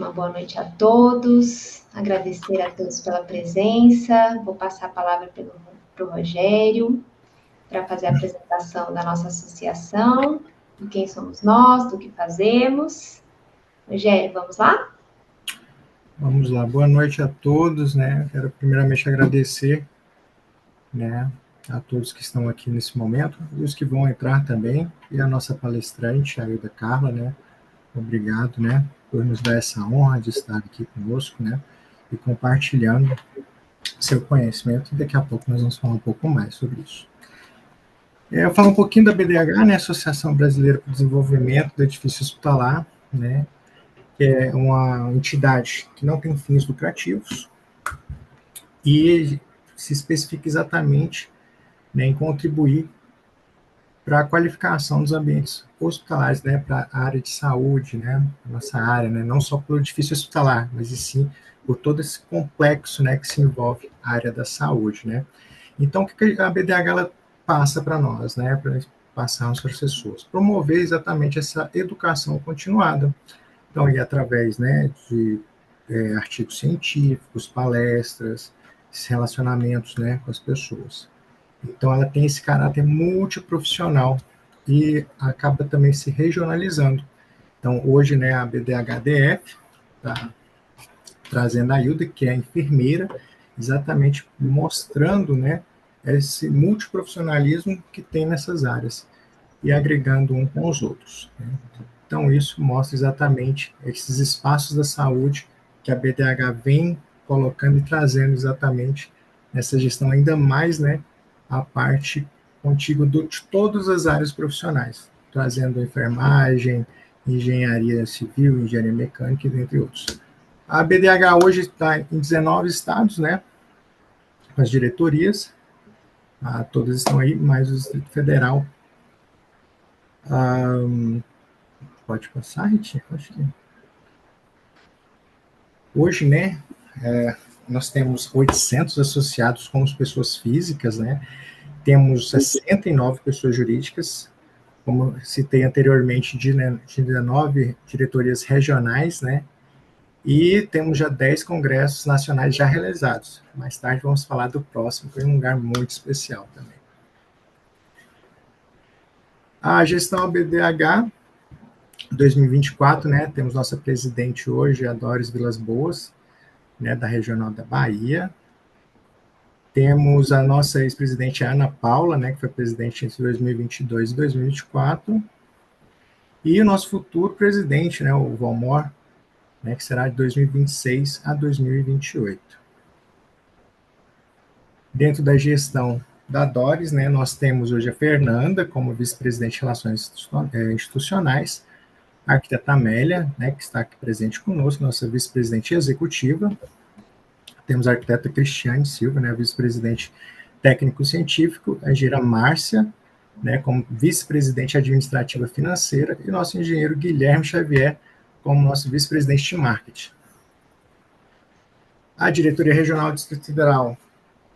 uma boa noite a todos, agradecer a todos pela presença. Vou passar a palavra para o Rogério, para fazer a apresentação da nossa associação, de quem somos nós, do que fazemos. Rogério, vamos lá? Vamos lá, boa noite a todos, né? Quero primeiramente agradecer, né, a todos que estão aqui nesse momento e os que vão entrar também, e a nossa palestrante, a Ilda Carla, né? Obrigado, né, por nos dar essa honra de estar aqui conosco, né, e compartilhando seu conhecimento. E daqui a pouco nós vamos falar um pouco mais sobre isso. Eu falo um pouquinho da BDH, né, Associação Brasileira para o Desenvolvimento do Edifício Hospitalar, né, que é uma entidade que não tem fins lucrativos e se especifica exatamente, né, em contribuir para a qualificação dos ambientes hospitalares, né, para a área de saúde, né, nossa área, né, não só pelo edifício hospitalar, mas e sim por todo esse complexo, né, que se envolve a área da saúde, né. Então, o que a BDH ela passa para nós, né, para passarmos para as pessoas? Promover exatamente essa educação continuada. Então, e através, né, de artigos científicos, palestras, relacionamentos, né, com as pessoas. Então, ela tem esse caráter multiprofissional e acaba também se regionalizando. Então, hoje, né, a BDHDF está trazendo a Hilda, que é enfermeira, exatamente mostrando, né, esse multiprofissionalismo que tem nessas áreas e agregando um com os outros, né? Então, isso mostra exatamente esses espaços da saúde que a BDH vem colocando e trazendo exatamente nessa gestão ainda mais, né, a parte contigo de todas as áreas profissionais, trazendo enfermagem, engenharia civil, engenharia mecânica, entre outros. A BDH hoje está em 19 estados, né, com as diretorias, todas estão aí, mais o Distrito Federal. Pode passar, Ritinha? Acho que... Hoje, né, nós temos 800 associados como pessoas físicas, né, temos 69 pessoas jurídicas, como citei anteriormente, de 19 diretorias regionais, né, e temos já 10 congressos nacionais já realizados. Mais tarde vamos falar do próximo, que é um lugar muito especial também. A gestão ABDH 2024, né, temos nossa presidente hoje, a Doris Vilas Boas, né, da Regional da Bahia. Temos a nossa ex-presidente Ana Paula, né, que foi presidente entre 2022 e 2024. E o nosso futuro presidente, né, o Valmor, né, que será de 2026 a 2028. Dentro da gestão da Doris, né, nós temos hoje a Fernanda como vice-presidente de Relações Institucionais, a arquiteta Amélia, né, que está aqui presente conosco, nossa vice-presidente executiva. Temos a arquiteta Cristiane Silva, né, vice-presidente técnico-científico, a engenheira Márcia, né, como vice-presidente administrativa financeira, e nosso engenheiro Guilherme Xavier, como nosso vice-presidente de marketing. A diretoria regional do Distrito Federal,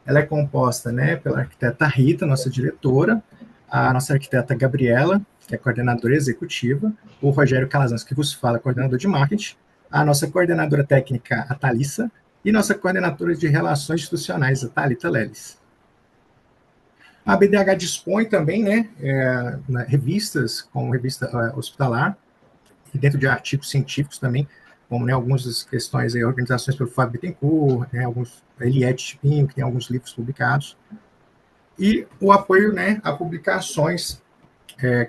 ela é composta, né, pela arquiteta Rita, nossa diretora, a nossa arquiteta Gabriela, que é coordenadora executiva, o Rogério Calazans, que vos fala, coordenador de marketing, a nossa coordenadora técnica, a Thalissa, e nossa coordenadora de relações institucionais, a Thalita Leles. A BDH dispõe também, né, revistas, como revista hospitalar, e dentro de artigos científicos também, como, né, algumas das questões, organizações pelo Fábio Bittencourt, né, alguns, Eliette Chipinho, que tem alguns livros publicados, e o apoio, né, a publicações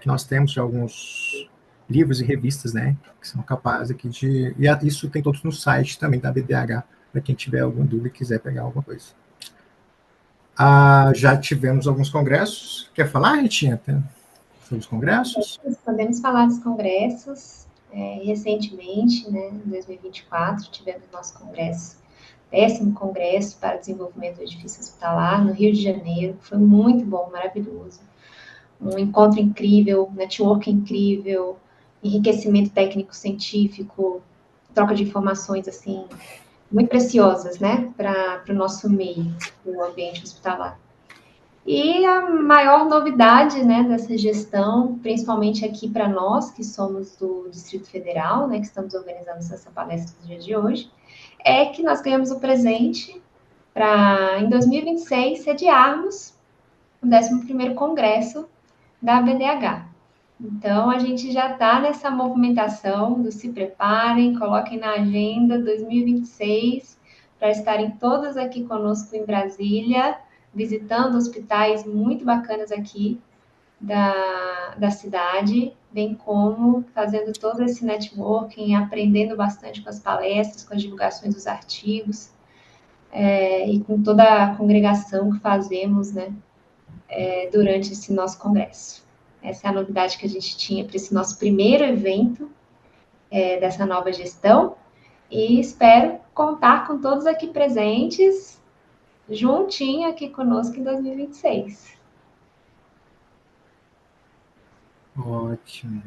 que nós temos de alguns livros e revistas, né, que são capazes aqui de... E isso tem todos no site também da BDH, para quem tiver alguma dúvida e quiser pegar alguma coisa. Já tivemos alguns congressos. Quer falar, Ritinha, sobre os congressos? Podemos falar dos congressos. Recentemente, né, em 2024, tivemos nosso congresso, 10º Congresso para o Desenvolvimento do Edifício Hospitalar, no Rio de Janeiro. Foi muito bom, maravilhoso. Um encontro incrível, network incrível, enriquecimento técnico-científico, troca de informações, assim, muito preciosas, né, para o nosso meio, o ambiente hospitalar. E a maior novidade, né, dessa gestão, principalmente aqui para nós, que somos do Distrito Federal, né, que estamos organizando essa palestra do dia de hoje, é que nós ganhamos o presente para, em 2026, sediarmos o 11º Congresso da ABDH. Então, a gente já está nessa movimentação do se preparem, coloquem na agenda 2026 para estarem todas aqui conosco em Brasília, visitando hospitais muito bacanas aqui da cidade, bem como fazendo todo esse networking, aprendendo bastante com as palestras, com as divulgações dos artigos, e com toda a congregação que fazemos, né, durante esse nosso congresso. Essa é a novidade que a gente tinha para esse nosso primeiro evento dessa nova gestão, e espero contar com todos aqui presentes, juntinho aqui conosco em 2026. Ótimo.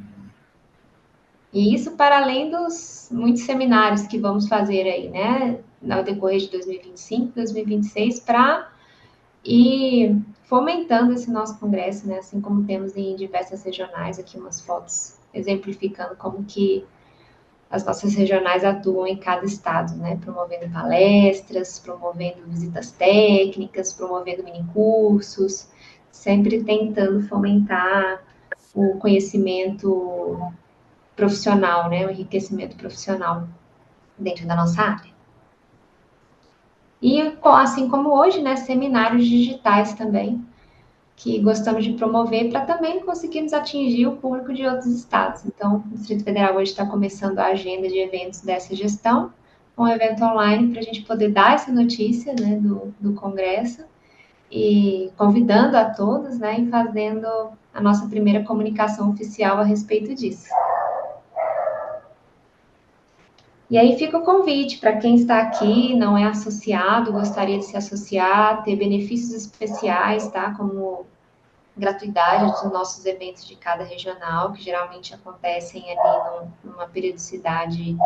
E isso para além dos muitos seminários que vamos fazer aí, né, no decorrer de 2025, 2026, para ir fomentando esse nosso congresso, né, assim como temos em diversas regionais, aqui umas fotos exemplificando como que as nossas regionais atuam em cada estado, né, promovendo palestras, promovendo visitas técnicas, promovendo minicursos, sempre tentando fomentar o conhecimento profissional, né, o enriquecimento profissional dentro da nossa área. E assim como hoje, né, seminários digitais também, que gostamos de promover para também conseguirmos atingir o público de outros estados. Então, o Distrito Federal hoje está começando a agenda de eventos dessa gestão, um evento online para a gente poder dar essa notícia, né, do Congresso, e convidando a todos, né, e fazendo a nossa primeira comunicação oficial a respeito disso. E aí fica o convite para quem está aqui, não é associado, gostaria de se associar, ter benefícios especiais, tá? Como gratuidade dos nossos eventos de cada regional, que geralmente acontecem ali numa periodicidade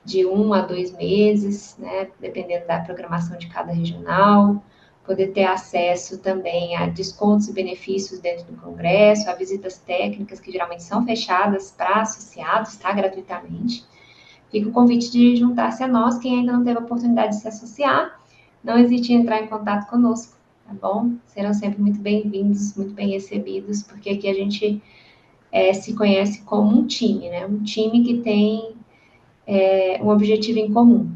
de 1 a 2 meses, né? Dependendo da programação de cada regional. Poder ter acesso também a descontos e benefícios dentro do congresso, a visitas técnicas que geralmente são fechadas para associados, tá? Gratuitamente. Fica o convite de juntar-se a nós, quem ainda não teve a oportunidade de se associar, não hesite em entrar em contato conosco, tá bom? Serão sempre muito bem-vindos, muito bem recebidos, porque aqui a gente se conhece como um time, né? Um time que tem um objetivo em comum,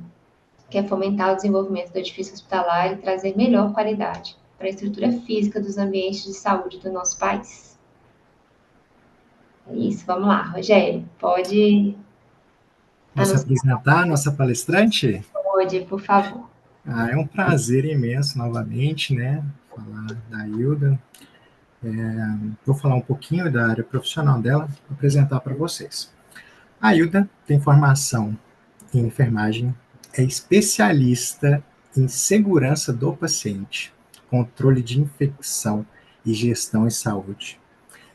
que é fomentar o desenvolvimento do edifício hospitalar e trazer melhor qualidade para a estrutura física dos ambientes de saúde do nosso país. É isso, vamos lá, Rogério, pode Posso apresentar a nossa palestrante? Pode, por favor. É um prazer imenso novamente, né, falar da Hilda. Vou falar um pouquinho da área profissional dela, apresentar para vocês. A Hilda tem formação em enfermagem, é especialista em segurança do paciente, controle de infecção e gestão em saúde.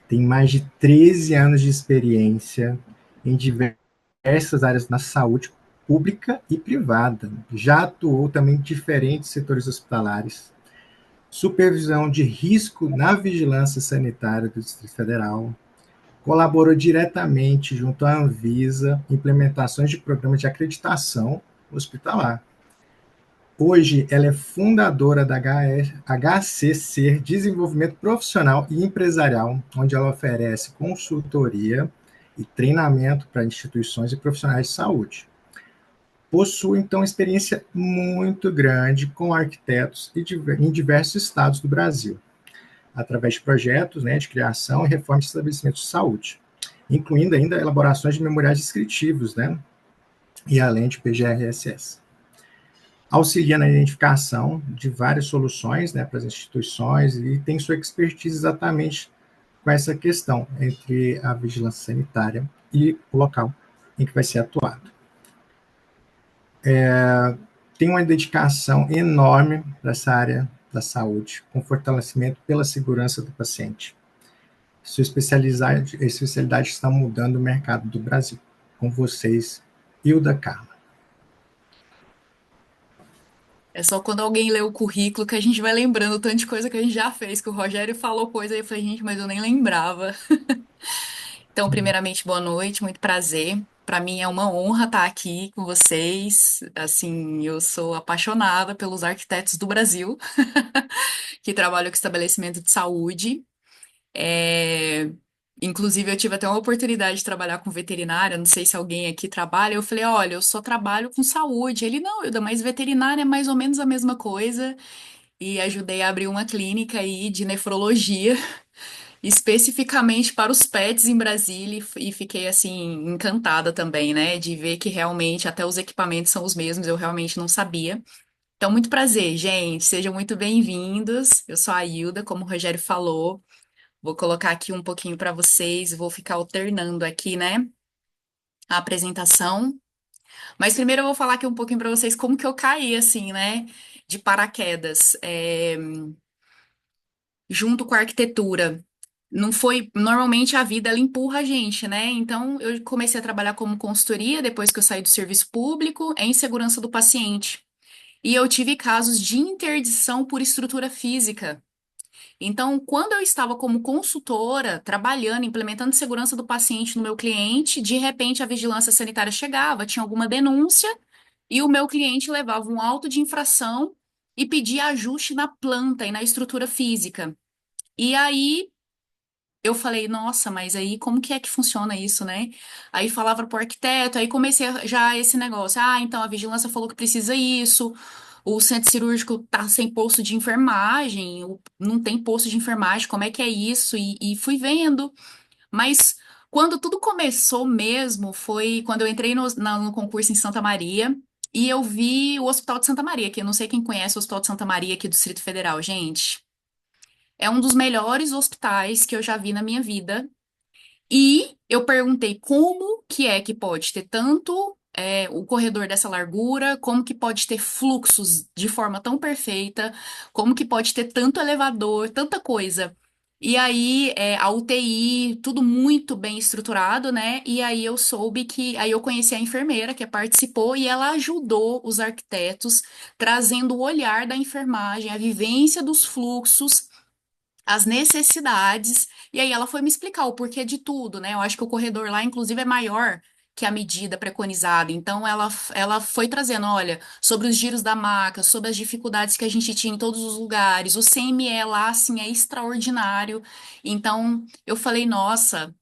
Tem mais de 13 anos de experiência em diversas áreas na saúde pública e privada. Já atuou também em diferentes setores hospitalares, supervisão de risco na vigilância sanitária do Distrito Federal, colaborou diretamente junto à Anvisa, implementações de programas de acreditação hospitalar. Hoje, ela é fundadora da HCC Desenvolvimento Profissional e Empresarial, onde ela oferece consultoria e treinamento para instituições e profissionais de saúde. Possui, então, experiência muito grande com arquitetos em diversos estados do Brasil, através de projetos, né, de criação e reforma de estabelecimentos de saúde, incluindo ainda elaborações de memoriais descritivos, né, e além de PGRSS. Auxilia na identificação de várias soluções, né, para as instituições e tem sua expertise exatamente com essa questão entre a vigilância sanitária e o local em que vai ser atuado. Tem uma dedicação enorme para essa área da saúde, com fortalecimento pela segurança do paciente. Sua especialidade está mudando o mercado do Brasil. Com vocês, Hilda Carla. É só quando alguém lê o currículo que a gente vai lembrando tanto de coisa que a gente já fez, que o Rogério falou coisa e eu falei, gente, mas eu nem lembrava. Então, primeiramente, boa noite, muito prazer. Para mim é uma honra estar aqui com vocês. Assim, eu sou apaixonada pelos arquitetos do Brasil que trabalham com estabelecimento de saúde. É, Inclusive, eu tive até uma oportunidade de trabalhar com veterinária. Não sei se alguém aqui trabalha. Eu falei, olha, eu só trabalho com saúde. Ele, não, Ilda, mas veterinária é mais ou menos a mesma coisa. E ajudei a abrir uma clínica aí de nefrologia, especificamente para os pets em Brasília. E fiquei, assim, encantada também, né, de ver que realmente até os equipamentos são os mesmos. Eu realmente não sabia. Então, muito prazer, gente. Sejam muito bem-vindos. Eu sou a Hilda, como o Rogério falou. Vou colocar aqui um pouquinho para vocês, vou ficar alternando aqui, né, a apresentação. Mas primeiro eu vou falar aqui um pouquinho para vocês como que eu caí, assim, né, de paraquedas, junto com a arquitetura. Não foi, normalmente a vida ela empurra a gente, né? Então eu comecei a trabalhar como consultoria depois que eu saí do serviço público em segurança do paciente. E eu tive casos de interdição por estrutura física. Então, quando eu estava como consultora, trabalhando, implementando segurança do paciente no meu cliente, de repente a vigilância sanitária chegava, tinha alguma denúncia, e o meu cliente levava um auto de infração e pedia ajuste na planta e na estrutura física. E aí eu falei, nossa, mas aí como que é que funciona isso, né? Aí falava pro arquiteto, aí comecei já esse negócio. Ah, então a vigilância falou que precisa isso. O centro cirúrgico tá sem posto de enfermagem, não tem posto de enfermagem, como é que é isso? E fui vendo. Mas quando tudo começou mesmo foi quando eu entrei no concurso em Santa Maria e eu vi o Hospital de Santa Maria, que eu não sei quem conhece o Hospital de Santa Maria aqui do Distrito Federal, gente. É um dos melhores hospitais que eu já vi na minha vida. E eu perguntei como que é que pode ter tanto o corredor dessa largura, como que pode ter fluxos de forma tão perfeita, como que pode ter tanto elevador, tanta coisa. E aí, a UTI, tudo muito bem estruturado, né? E aí eu soube que. Aí eu conheci a enfermeira que participou e ela ajudou os arquitetos, trazendo o olhar da enfermagem, a vivência dos fluxos, as necessidades, e aí ela foi me explicar o porquê de tudo, né? Eu acho que o corredor lá, inclusive, é maior que a medida preconizada. Então, ela foi trazendo, olha, sobre os giros da maca, sobre as dificuldades que a gente tinha em todos os lugares. O CME lá, assim, é extraordinário. Então, eu falei, nossa,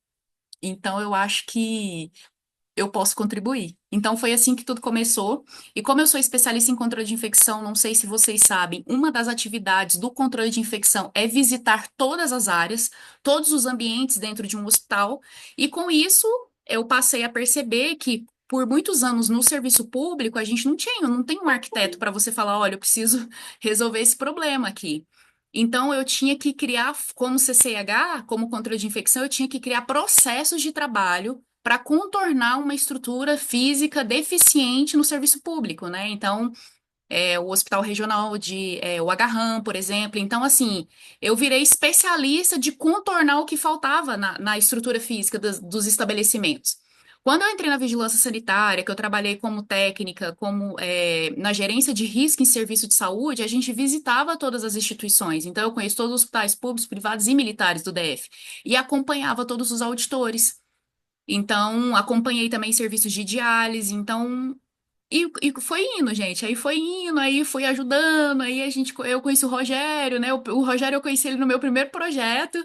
então eu acho que eu posso contribuir. Então foi assim que tudo começou. E como eu sou especialista em controle de infecção, não sei se vocês sabem, uma das atividades do controle de infecção é visitar todas as áreas, todos os ambientes dentro de um hospital. E com isso, eu passei a perceber que por muitos anos no serviço público, a gente não tem um arquiteto para você falar, olha, eu preciso resolver esse problema aqui. Então, eu tinha que criar, como CCH, como controle de infecção, eu tinha que criar processos de trabalho para contornar uma estrutura física deficiente no serviço público, né? Então, o Hospital Regional o Agarram, por exemplo. Então, assim, eu virei especialista de contornar o que faltava na estrutura física dos estabelecimentos. Quando eu entrei na vigilância sanitária, que eu trabalhei como técnica, na gerência de risco em serviço de saúde, a gente visitava todas as instituições. Então, eu conheço todos os hospitais públicos, privados e militares do DF e acompanhava todos os auditores. Então, acompanhei também serviços de diálise, então, e foi indo, gente. Aí foi indo, aí fui ajudando, eu conheci o Rogério, né? O Rogério eu conheci ele no meu primeiro projeto,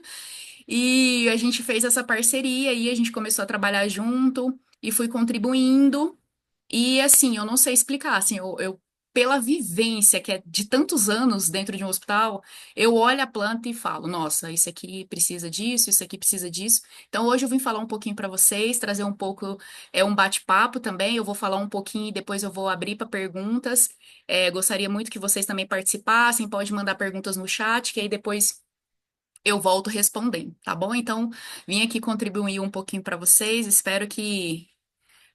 e a gente fez essa parceria, e a gente começou a trabalhar junto, e fui contribuindo. E assim, eu não sei explicar, assim, pela vivência que é de tantos anos dentro de um hospital, eu olho a planta e falo, nossa, isso aqui precisa disso, isso aqui precisa disso. Então hoje eu vim falar um pouquinho para vocês, trazer um pouco, um bate-papo também, eu vou falar um pouquinho e depois eu vou abrir para perguntas. Gostaria muito que vocês também participassem, pode mandar perguntas no chat, que aí depois eu volto respondendo, tá bom? Então, vim aqui contribuir um pouquinho para vocês, espero que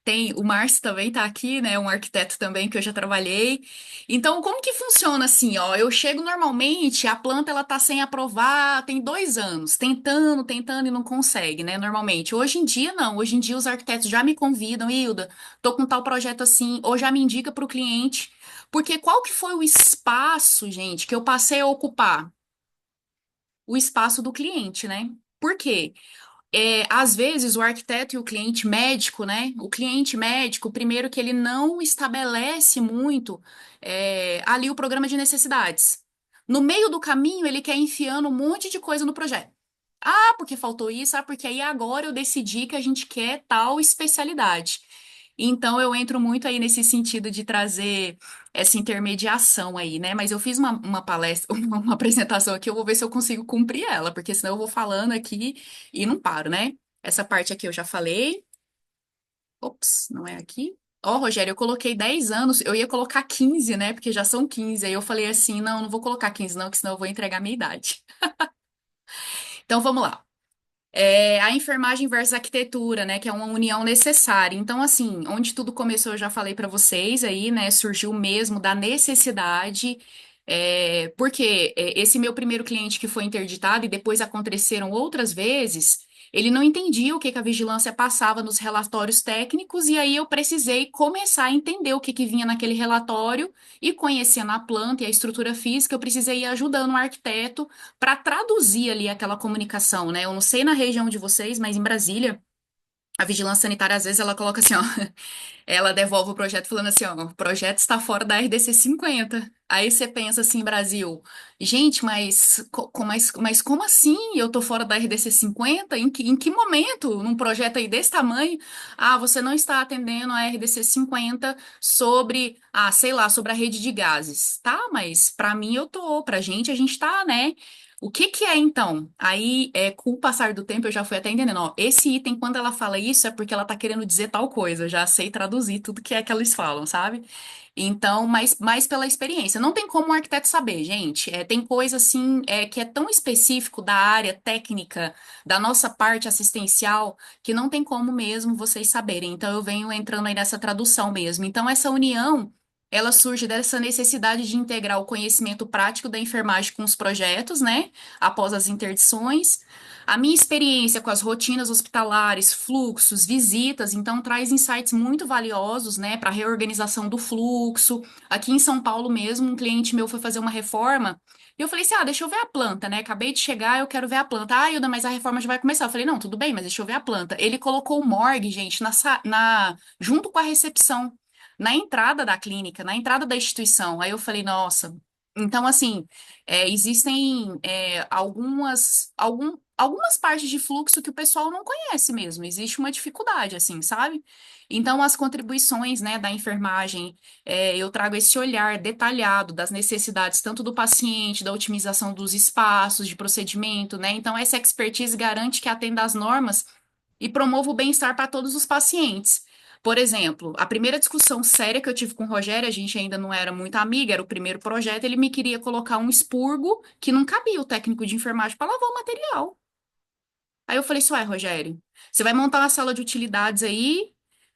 Tem, o Márcio também tá aqui, né? Um arquiteto também que eu já trabalhei. Então, como que funciona assim, ó? Eu chego normalmente, a planta ela tá sem aprovar, tem 2 anos, tentando, tentando e não consegue, né? Normalmente. Hoje em dia, não. Hoje em dia, os arquitetos já me convidam, Hilda, tô com tal projeto assim, ou já me indica para o cliente. Porque qual que foi o espaço, gente, que eu passei a ocupar? O espaço do cliente, né? Por quê? Às vezes o arquiteto e o cliente médico, né? O cliente médico, primeiro que ele não estabelece muito ali o programa de necessidades. No meio do caminho, ele quer enfiando um monte de coisa no projeto. Ah, porque faltou isso, ah, porque aí agora eu decidi que a gente quer tal especialidade. Então eu entro muito aí nesse sentido de trazer essa intermediação aí, né? Mas eu fiz uma palestra, uma apresentação aqui, eu vou ver se eu consigo cumprir ela, porque senão eu vou falando aqui e não paro, né? Essa parte aqui eu já falei. Ops, não é aqui. Ó, Rogério, eu coloquei 10 anos, eu ia colocar 15, né? Porque já são 15. Aí eu falei assim: não, não vou colocar 15, não, que senão eu vou entregar a minha idade. Então vamos lá. A enfermagem versus arquitetura, né, que é uma união necessária. Então, assim, onde tudo começou, eu já falei para vocês aí, né, surgiu mesmo da necessidade, porque esse meu primeiro cliente que foi interditado e depois aconteceram outras vezes, ele não entendia o que que a vigilância passava nos relatórios técnicos e aí eu precisei começar a entender o que que vinha naquele relatório e conhecendo a planta e a estrutura física, eu precisei ir ajudando o arquiteto para traduzir ali aquela comunicação, né? Eu não sei na região de vocês, mas em Brasília, a vigilância sanitária às vezes ela coloca assim, ó, ela devolve o projeto falando assim, ó, o projeto está fora da RDC 50. Aí você pensa assim, Brasil, gente, mas como assim eu tô fora da RDC 50? Em que momento, num projeto aí desse tamanho, você não está atendendo a RDC 50 sobre, sei lá, sobre a rede de gases. Tá, mas para mim eu tô, pra gente a gente tá, né? O que que é então? Aí, com o passar do tempo, eu já fui até entendendo, ó, esse item, quando ela fala isso, é porque ela tá querendo dizer tal coisa. Eu já sei traduzir tudo que é que eles falam, sabe? Então, mais pela experiência. Não tem como um arquiteto saber, gente. Tem coisa assim, que é tão específico da área técnica, da nossa parte assistencial, que não tem como mesmo vocês saberem. Então, eu venho entrando aí nessa tradução mesmo. Então, essa união. Ela surge dessa necessidade de integrar o conhecimento prático da enfermagem com os projetos, né? Após as interdições. A minha experiência com as rotinas hospitalares, fluxos, visitas, então traz insights muito valiosos, né, para a reorganização do fluxo. Aqui em São Paulo mesmo, um cliente meu foi fazer uma reforma. E eu falei assim: deixa eu ver a planta, né? Acabei de chegar, eu quero ver a planta. Ilda, mas a reforma já vai começar. Eu falei: não, tudo bem, mas deixa eu ver a planta. Ele colocou o morgue, gente, junto com a recepção na entrada da clínica, na entrada da instituição. Aí eu falei, nossa. Então, assim, existem algumas partes de fluxo que o pessoal não conhece mesmo. Existe uma dificuldade, assim, sabe? Então, as contribuições, né, da enfermagem, eu trago esse olhar detalhado das necessidades tanto do paciente, da otimização dos espaços, de procedimento, né? Então, essa expertise garante que atenda às normas e promova o bem-estar para todos os pacientes. Por exemplo, a primeira discussão séria que eu tive com o Rogério, a gente ainda não era muito amiga, era o primeiro projeto, ele me queria colocar um expurgo que não cabia o técnico de enfermagem para lavar o material. Aí eu falei assim, ué, Rogério, você vai montar uma sala de utilidades aí,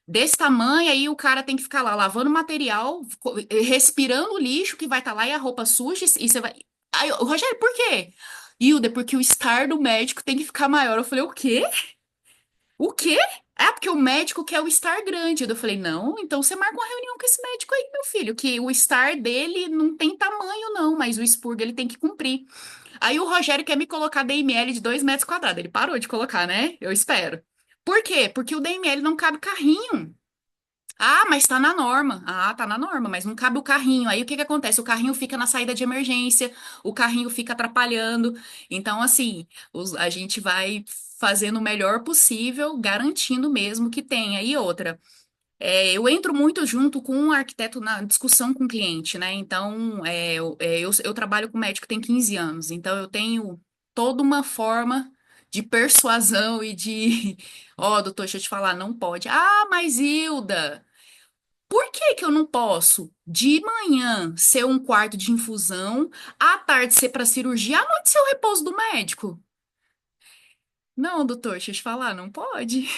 desse tamanho, aí o cara tem que ficar lá lavando material, respirando o lixo que vai estar lá e a roupa suja, e você vai... Aí, Rogério, por quê? Hilda, porque o estar do médico tem que ficar maior. Eu falei, o quê? O quê? Porque o médico quer o estar grande. Eu falei, não, então você marca uma reunião com esse médico aí, meu filho, que o estar dele não tem tamanho, não, mas o expurgo ele tem que cumprir. Aí o Rogério quer me colocar DML de 2 metros quadrados. Ele parou de colocar, né? Eu espero. Por quê? Porque o DML não cabe carrinho. Mas tá na norma. Tá na norma, mas não cabe o carrinho. Aí o que que acontece? O carrinho fica na saída de emergência, o carrinho fica atrapalhando. Então, assim, a gente vai fazendo o melhor possível, garantindo mesmo que tenha. E outra, eu entro muito junto com um arquiteto na discussão com o cliente, né? Então, eu trabalho com médico tem 15 anos, então eu tenho toda uma forma de persuasão e de, doutor, deixa eu te falar, não pode. Mas Hilda. Por que que eu não posso, de manhã, ser um quarto de infusão, à tarde ser para cirurgia, à noite ser o repouso do médico? Não, doutor, deixa eu te falar, não pode.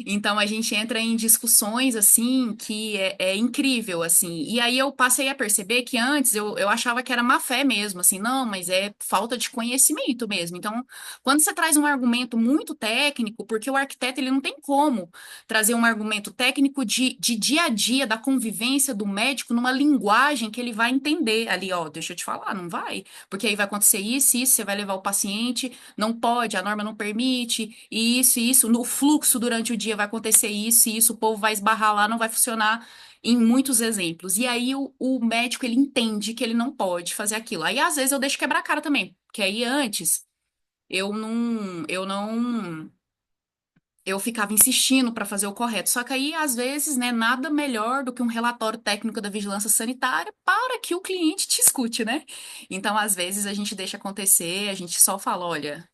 Então a gente entra em discussões assim que é incrível assim. E aí eu passei a perceber que antes eu achava que era má fé mesmo, assim, não, mas é falta de conhecimento mesmo. Então, quando você traz um argumento muito técnico, porque o arquiteto ele não tem como trazer um argumento técnico de dia a dia da convivência do médico numa linguagem que ele vai entender ali, ó, deixa eu te falar, não vai, porque aí vai acontecer isso, você vai levar o paciente, não pode, a norma não permite, e isso, no fluxo durante o dia vai acontecer isso, e isso, o povo vai esbarrar lá, não vai funcionar em muitos exemplos. E aí o médico, ele entende que ele não pode fazer aquilo. Aí, às vezes, eu deixo quebrar a cara também, porque aí antes eu ficava insistindo para fazer o correto. Só que aí, às vezes, né, nada melhor do que um relatório técnico da vigilância sanitária para que o cliente te escute, né? Então, às vezes, a gente deixa acontecer, a gente só fala, olha.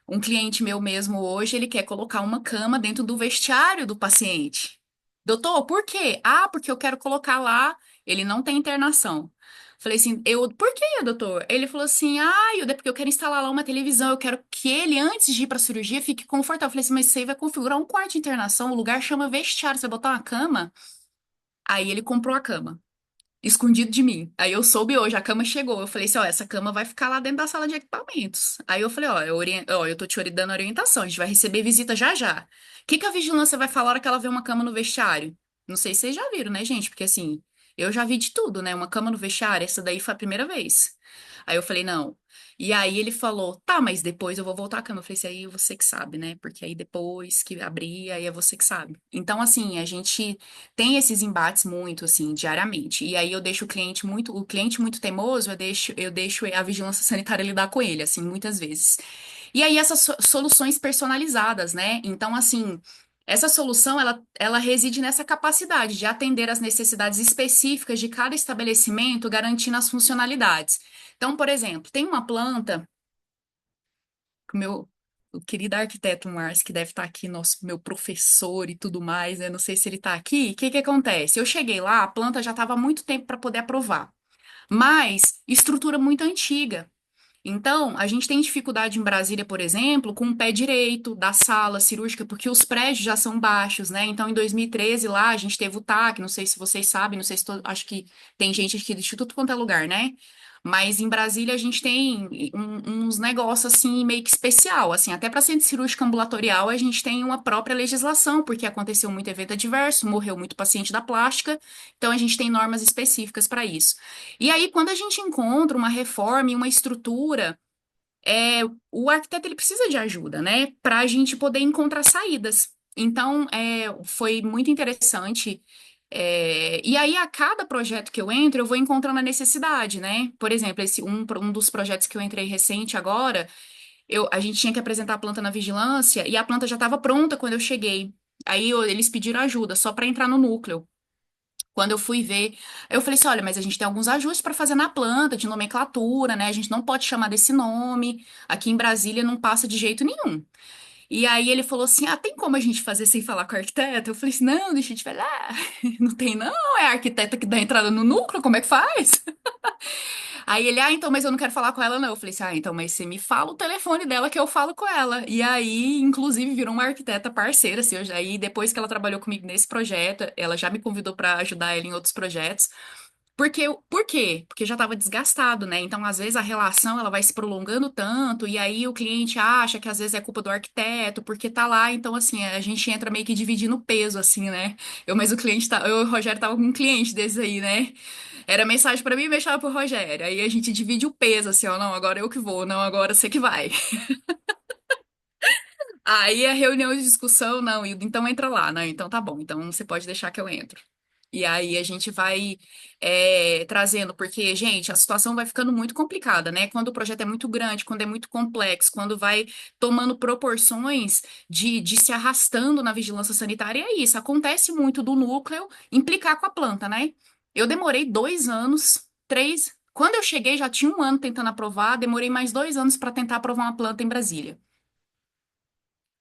Um cliente meu mesmo hoje, ele quer colocar uma cama dentro do vestiário do paciente. Doutor, por quê? Ah, porque eu quero colocar lá. Ele não tem internação. Falei assim, por quê, doutor? Ele falou assim, é porque eu quero instalar lá uma televisão, eu quero que ele, antes de ir pra cirurgia, fique confortável. Eu falei assim, mas você vai configurar um quarto de internação, o lugar chama vestiário, você vai botar uma cama? Aí ele comprou a cama escondido de mim. Aí eu soube hoje, a cama chegou. Eu falei assim, ó, essa cama vai ficar lá dentro da sala de equipamentos. Aí eu falei, ó, eu tô te dando orientação, a gente vai receber visita já já. O que que a vigilância vai falar na hora que ela vê uma cama no vestiário? Não sei se vocês já viram, né, gente? Porque assim, eu já vi de tudo, né? Uma cama no vestiário, essa daí foi a primeira vez. Aí eu falei, não. E aí ele falou, tá, mas depois eu vou voltar à cama. Eu falei, isso aí você que sabe, né? Porque aí depois que abrir, aí é você que sabe. Então, assim, a gente tem esses embates muito, assim, diariamente. E aí eu deixo o cliente muito teimoso, eu deixo a vigilância sanitária lidar com ele, assim, muitas vezes. E aí essas soluções personalizadas, né? Então, assim, essa solução, ela reside nessa capacidade de atender às necessidades específicas de cada estabelecimento, garantindo as funcionalidades. Então, por exemplo, tem uma planta que o querido arquiteto Márcio, que deve estar aqui, meu professor e tudo mais, né? Não sei se ele está aqui. O que que acontece? Eu cheguei lá, a planta já estava há muito tempo para poder aprovar, mas estrutura muito antiga. Então, a gente tem dificuldade em Brasília, por exemplo, com o pé direito da sala cirúrgica, porque os prédios já são baixos, né? Então, em 2013, lá, a gente teve o TAC, não sei se vocês sabem, não sei se acho que tem gente aqui do Instituto quanto é lugar, né? Mas em Brasília a gente tem uns negócios assim meio que especial, assim, até para centro cirúrgico ambulatorial a gente tem uma própria legislação, porque aconteceu muito evento adverso, morreu muito paciente da plástica, então a gente tem normas específicas para isso. E aí, quando a gente encontra uma reforma e uma estrutura, o arquiteto ele precisa de ajuda, né? Para a gente poder encontrar saídas. Então, foi muito interessante. E aí, a cada projeto que eu entro, eu vou encontrando a necessidade, né? Por exemplo, um dos projetos que eu entrei recente agora, a gente tinha que apresentar a planta na vigilância e a planta já estava pronta quando eu cheguei. Aí eles pediram ajuda só para entrar no núcleo. Quando eu fui ver, eu falei assim: olha, mas a gente tem alguns ajustes para fazer na planta, de nomenclatura, né? A gente não pode chamar desse nome. Aqui em Brasília não passa de jeito nenhum. E aí ele falou assim: ah, tem como a gente fazer sem falar com o arquiteto? Eu falei assim: não, deixa eu te falar. Não tem, não. É a arquiteta que dá entrada no núcleo, como é que faz? Aí ele, então, mas eu não quero falar com ela, não. Eu falei assim, então, mas você me fala o telefone dela que eu falo com ela. E aí, inclusive, virou uma arquiteta parceira, assim, aí depois que ela trabalhou comigo nesse projeto, ela já me convidou para ajudar ela em outros projetos. Por quê? Porque já estava desgastado, né? Então, às vezes, a relação ela vai se prolongando tanto, e aí o cliente acha que às vezes é culpa do arquiteto, porque tá lá. Então, assim, a gente entra meio que dividindo o peso, assim, né? Mas o cliente eu e o Rogério tava com um cliente desse aí, né? Era mensagem pra mim e mensagem pro Rogério. Aí a gente divide o peso, assim, ó, não, agora eu que vou, não, agora você que vai. Aí a reunião de discussão, não, então entra lá, né? Então tá bom, então você pode deixar que eu entro. E aí a gente vai trazendo, porque, gente, a situação vai ficando muito complicada, né? Quando o projeto é muito grande, quando é muito complexo, quando vai tomando proporções de se arrastando na vigilância sanitária, é isso. Acontece muito do núcleo implicar com a planta, né? Eu demorei 2 anos, três. Quando eu cheguei, já tinha um ano tentando aprovar, demorei mais 2 anos para tentar aprovar uma planta em Brasília.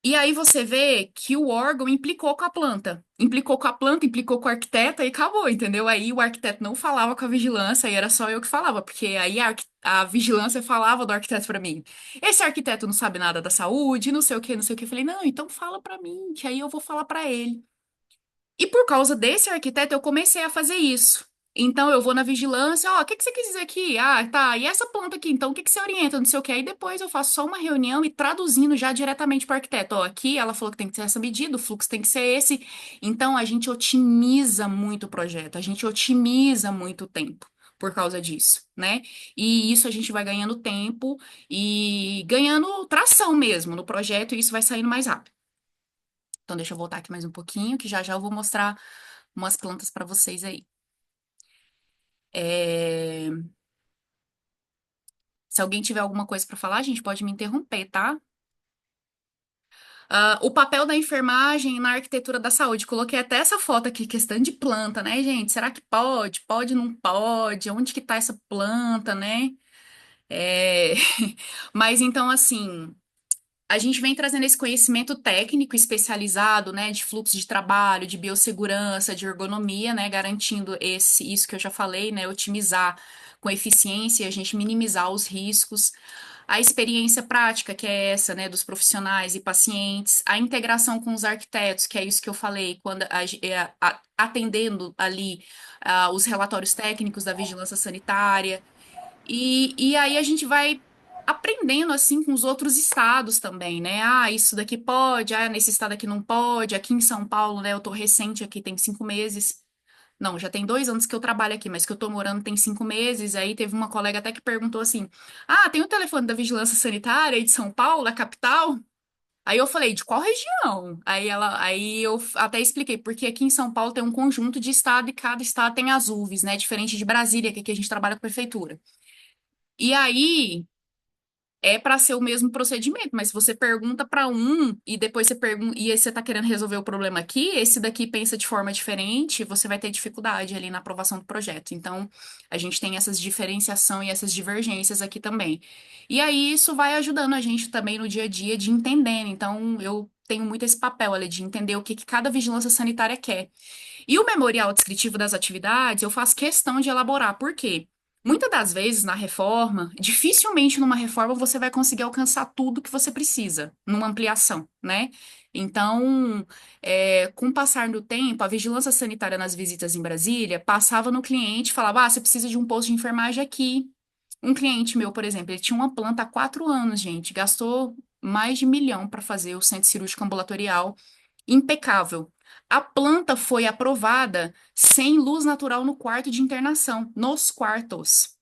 E aí você vê que o órgão implicou com a planta. Implicou com a planta, implicou com o arquiteto e acabou, entendeu? Aí o arquiteto não falava com a vigilância e era só eu que falava, porque aí a vigilância falava do arquiteto pra mim. Esse arquiteto não sabe nada da saúde, não sei o que, não sei o que. Eu falei, não, então fala pra mim, que aí eu vou falar pra ele. E por causa desse arquiteto, eu comecei a fazer isso. Então, eu vou na vigilância, ó, o que que você quis dizer aqui? Ah, tá, e essa planta aqui, então, o que que você orienta? Não sei o que. Aí depois eu faço só uma reunião e traduzindo já diretamente para o arquiteto. Ó, aqui ela falou que tem que ser essa medida, o fluxo tem que ser esse. Então, a gente otimiza muito o projeto, a gente otimiza muito o tempo por causa disso, né? E isso a gente vai ganhando tempo e ganhando tração mesmo no projeto e isso vai saindo mais rápido. Então, deixa eu voltar aqui mais um pouquinho, que já já eu vou mostrar umas plantas para vocês aí. É, Se alguém tiver alguma coisa para falar, a gente pode me interromper, tá? O papel da enfermagem na arquitetura da saúde. Coloquei até essa foto aqui, questão de planta, né, gente? Será que pode? Pode, não pode? Onde que tá essa planta, né? É, Mas então, assim. A gente vem trazendo esse conhecimento técnico especializado, né, de fluxo de trabalho, de biossegurança, de ergonomia, né, garantindo isso que eu já falei, né, otimizar com eficiência, a gente minimizar os riscos. A experiência prática, que é essa, né, dos profissionais e pacientes, a integração com os arquitetos, que é isso que eu falei, quando atendendo ali os relatórios técnicos da vigilância sanitária. E aí a gente vai aprendendo assim com os outros estados também, né? Ah, isso daqui pode, ah, nesse estado aqui não pode. Aqui em São Paulo, né? Eu tô recente aqui, tem 5 meses. Não, já tem 2 anos que eu trabalho aqui, mas que eu tô morando tem 5 meses. Aí teve uma colega até que perguntou assim: Ah, tem o telefone da Vigilância Sanitária aí de São Paulo, da capital? Aí eu falei, de qual região? Aí eu até expliquei, porque aqui em São Paulo tem um conjunto de estado e cada estado tem as UVs, né? Diferente de Brasília, que aqui a gente trabalha com prefeitura. E aí é para ser o mesmo procedimento, mas se você pergunta para um e depois você pergunta e aí você tá querendo resolver o problema aqui, esse daqui pensa de forma diferente, você vai ter dificuldade ali na aprovação do projeto. Então, a gente tem essas diferenciação e essas divergências aqui também. E aí isso vai ajudando a gente também no dia a dia de entender. Então, eu tenho muito esse papel ali de entender o que que cada vigilância sanitária quer. E o memorial descritivo das atividades, eu faço questão de elaborar. Por quê? Muitas das vezes na reforma, dificilmente numa reforma você vai conseguir alcançar tudo que você precisa numa ampliação, né? Então, com o passar do tempo, a vigilância sanitária nas visitas em Brasília passava no cliente e falava: Ah, você precisa de um posto de enfermagem aqui. Um cliente meu, por exemplo, ele tinha uma planta há 4 anos, gente, gastou mais de 1 milhão para fazer o centro cirúrgico ambulatorial impecável. A planta foi aprovada sem luz natural no quarto de internação, nos quartos.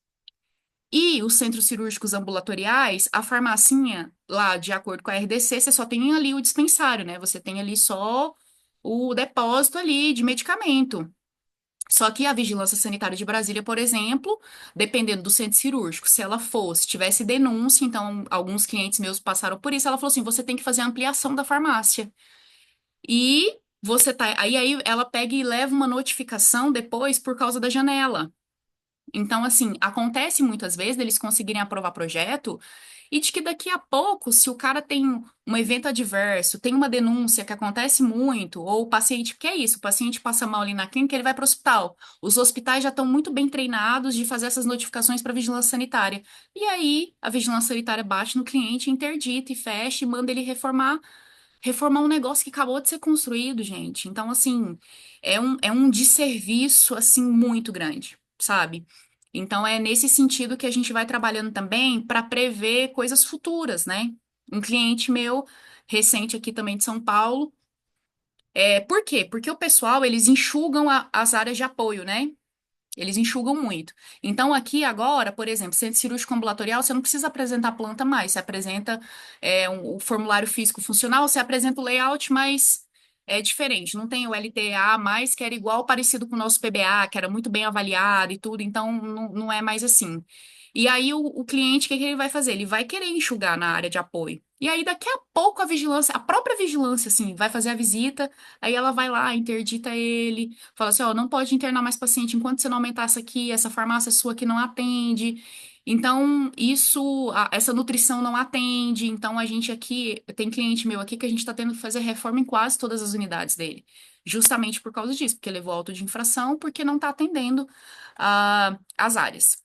E os centros cirúrgicos ambulatoriais, a farmacinha, lá, de acordo com a RDC, você só tem ali o dispensário, né? Você tem ali só o depósito ali de medicamento. Só que a Vigilância Sanitária de Brasília, por exemplo, dependendo do centro cirúrgico, se ela fosse, tivesse denúncia, então alguns clientes meus passaram por isso, ela falou assim: você tem que fazer a ampliação da farmácia. E você tá. Aí ela pega e leva uma notificação depois por causa da janela. Então, assim, acontece muitas vezes deles conseguirem aprovar projeto e de que daqui a pouco, se o cara tem um evento adverso, tem uma denúncia que acontece muito, ou o paciente, que é isso, o paciente passa mal ali na clínica, ele vai para o hospital. Os hospitais já estão muito bem treinados de fazer essas notificações para a vigilância sanitária. E aí, a vigilância sanitária bate no cliente, interdita e fecha e manda ele reformar um negócio que acabou de ser construído, gente. Então, assim, é um desserviço, assim, muito grande, sabe? Então, é nesse sentido que a gente vai trabalhando também para prever coisas futuras, né? Um cliente meu, recente aqui também de São Paulo, por quê? Porque o pessoal, eles enxugam as áreas de apoio, né? Eles enxugam muito. Então, aqui agora, por exemplo, centro cirúrgico ambulatorial, você não precisa apresentar planta mais. Você apresenta o formulário físico funcional, você apresenta o layout, mas é diferente. Não tem o LTA mais, que era igual, parecido com o nosso PBA, que era muito bem avaliado e tudo. Então, não é mais assim. E aí, o cliente, o que que ele vai fazer? Ele vai querer enxugar na área de apoio. E aí, daqui a pouco, a vigilância, a própria vigilância, assim, vai fazer a visita, aí ela vai lá, interdita ele. Fala assim, ó, não pode internar mais paciente enquanto você não aumentar essa aqui, essa farmácia sua que não atende. Então, essa nutrição não atende. Então, a gente aqui, tem cliente meu aqui que a gente está tendo que fazer reforma em quase todas as unidades dele. Justamente por causa disso, porque levou auto de infração, porque não está atendendo as áreas.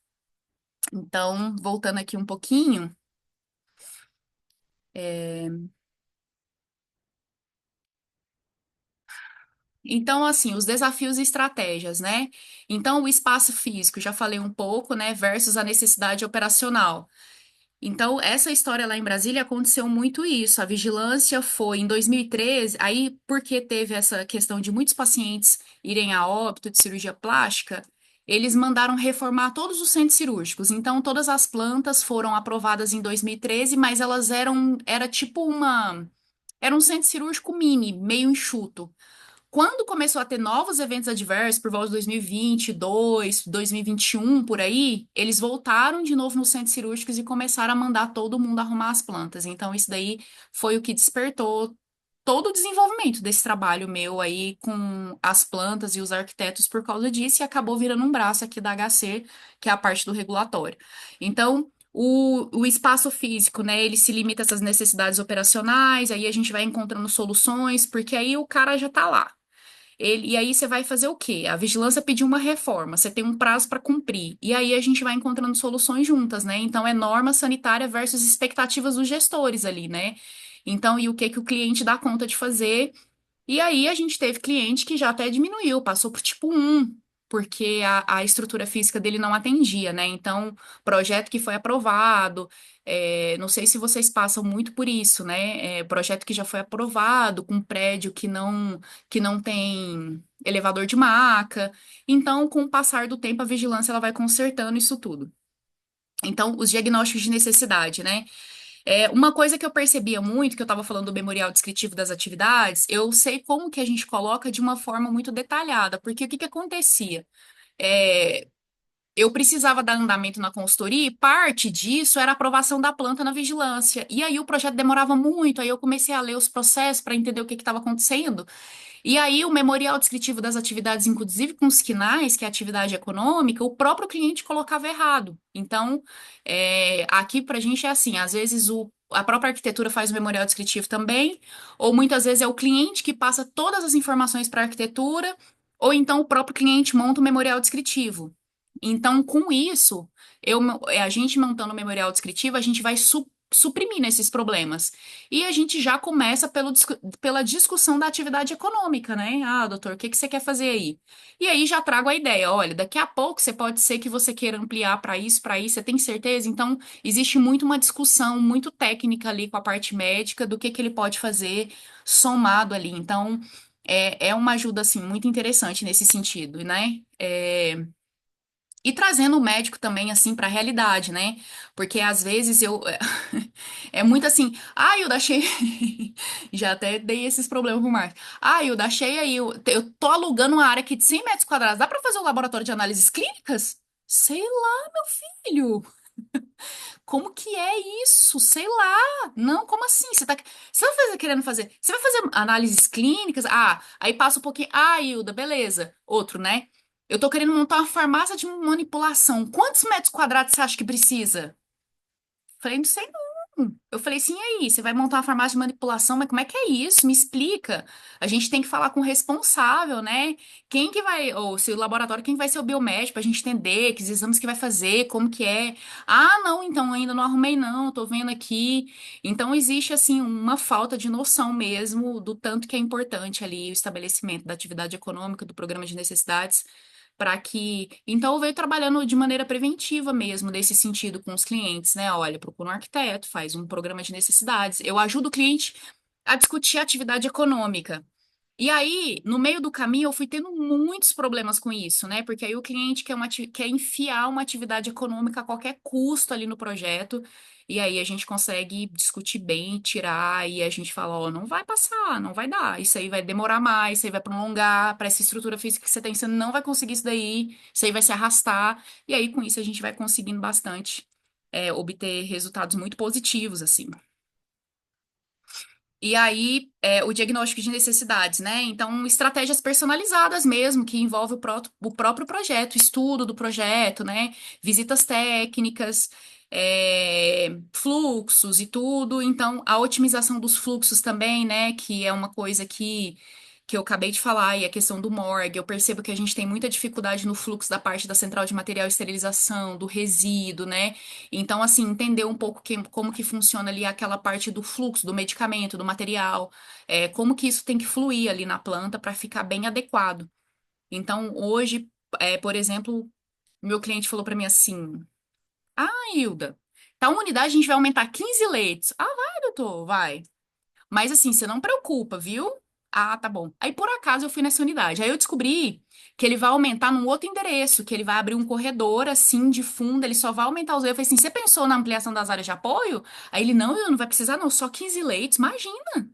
Então, voltando aqui um pouquinho. Então, assim, os desafios e estratégias, né? Então, o espaço físico, já falei um pouco, né? Versus a necessidade operacional. Então, essa história lá em Brasília aconteceu muito isso. A vigilância foi em 2013, aí porque teve essa questão de muitos pacientes irem a óbito de cirurgia plástica, eles mandaram reformar todos os centros cirúrgicos. Então, todas as plantas foram aprovadas em 2013, mas era tipo era um centro cirúrgico mini, meio enxuto. Quando começou a ter novos eventos adversos, por volta de 2022, 2021, por aí, eles voltaram de novo nos centros cirúrgicos e começaram a mandar todo mundo arrumar as plantas. Então, isso daí foi o que despertou todo o desenvolvimento desse trabalho meu aí com as plantas e os arquitetos por causa disso, e acabou virando um braço aqui da HC, que é a parte do regulatório. Então, o espaço físico, né, ele se limita a essas necessidades operacionais, aí a gente vai encontrando soluções, porque aí o cara já tá lá. E aí você vai fazer o quê? A vigilância pediu uma reforma, você tem um prazo para cumprir. E aí a gente vai encontrando soluções juntas, né? Então é norma sanitária versus expectativas dos gestores ali, né? Então, e o que que o cliente dá conta de fazer? E aí a gente teve cliente que já até diminuiu, passou por tipo um, porque a estrutura física dele não atendia, né? Então, projeto que foi aprovado, não sei se vocês passam muito por isso, né? Projeto que já foi aprovado, com prédio que não tem elevador de maca. Então, com o passar do tempo, a vigilância ela vai consertando isso tudo. Então, os diagnósticos de necessidade, né? Uma coisa que eu percebia muito, que eu estava falando do memorial descritivo das atividades, eu sei como que a gente coloca de uma forma muito detalhada, porque o que que acontecia? É, eu precisava dar andamento na consultoria e parte disso era a aprovação da planta na vigilância. E aí o projeto demorava muito, aí eu comecei a ler os processos para entender o que estava acontecendo. E aí, o memorial descritivo das atividades, inclusive com os quinais, que é a atividade econômica, o próprio cliente colocava errado. Então, aqui para a gente é assim: às vezes a própria arquitetura faz o memorial descritivo também, ou muitas vezes é o cliente que passa todas as informações para a arquitetura, ou então o próprio cliente monta o memorial descritivo. Então, com isso, a gente montando o memorial descritivo, a gente vai suprimindo esses problemas. E a gente já começa pela discussão da atividade econômica, né? Ah, doutor, o que que você quer fazer aí? E aí já trago a ideia, olha, daqui a pouco você pode ser que você queira ampliar para isso, você tem certeza? Então, existe muito uma discussão muito técnica ali com a parte médica do que ele pode fazer somado ali. Então, é uma ajuda, assim, muito interessante nesse sentido, né? E trazendo o médico também, assim, para a realidade, né? Porque às vezes eu. É muito assim. Ah, Hilda, achei. Já até dei esses problemas pro Marcos. Ah, Hilda, achei aí. Eu tô alugando uma área aqui de 100 metros quadrados. Dá para fazer um laboratório de análises clínicas? Sei lá, meu filho. Como que é isso? Sei lá. Não, como assim? Você vai fazer querendo fazer? Você vai fazer análises clínicas? Ah, aí passa um pouquinho. Ah, Hilda, beleza. Outro, né? Eu tô querendo montar uma farmácia de manipulação. Quantos metros quadrados você acha que precisa? Falei, não sei não. Eu falei assim, e aí, você vai montar uma farmácia de manipulação, mas como é que é isso? Me explica. A gente tem que falar com o responsável, né? Quem que vai, ou se o laboratório, quem vai ser o biomédico, pra gente entender que os exames que vai fazer, como que é. Ah, não, então ainda não arrumei não, tô vendo aqui. Então existe, assim, uma falta de noção mesmo do tanto que é importante ali o estabelecimento da atividade econômica, do programa de necessidades para que. Então, eu venho trabalhando de maneira preventiva mesmo, nesse sentido, com os clientes, né? Olha, procura um arquiteto, faz um programa de necessidades. Eu ajudo o cliente a discutir a atividade econômica. E aí, no meio do caminho, eu fui tendo muitos problemas com isso, né? Porque aí o cliente quer enfiar uma atividade econômica a qualquer custo ali no projeto, e aí a gente consegue discutir bem, tirar, e a gente fala, ó, não vai passar, não vai dar, isso aí vai demorar mais, isso aí vai prolongar, para essa estrutura física que você tem, você não vai conseguir isso aí vai se arrastar, e aí com isso a gente vai conseguindo bastante, obter resultados muito positivos, assim. E aí, o diagnóstico de necessidades, né? Então, estratégias personalizadas mesmo, que envolve o próprio projeto, estudo do projeto, né? Visitas técnicas, fluxos e tudo. Então, a otimização dos fluxos também, né? Que é uma coisa que eu acabei de falar, e a questão do morgue. Eu percebo que a gente tem muita dificuldade no fluxo da parte da central de material e esterilização, do resíduo, né? Então, assim, entender um pouco como que funciona ali aquela parte do fluxo, do medicamento, do material, como que isso tem que fluir ali na planta para ficar bem adequado. Então, hoje, por exemplo, meu cliente falou para mim assim: Ah, Hilda, tal unidade a gente vai aumentar 15 leitos. Ah, vai, doutor, vai. Mas assim, você não preocupa, viu? Ah, tá bom. Aí por acaso eu fui nessa unidade. Aí eu descobri que ele vai aumentar num outro endereço, que ele vai abrir um corredor assim de fundo, ele só vai aumentar os leitos. Eu falei assim: você pensou na ampliação das áreas de apoio? Aí ele: não, eu não vai precisar, não, só 15 leitos. Imagina.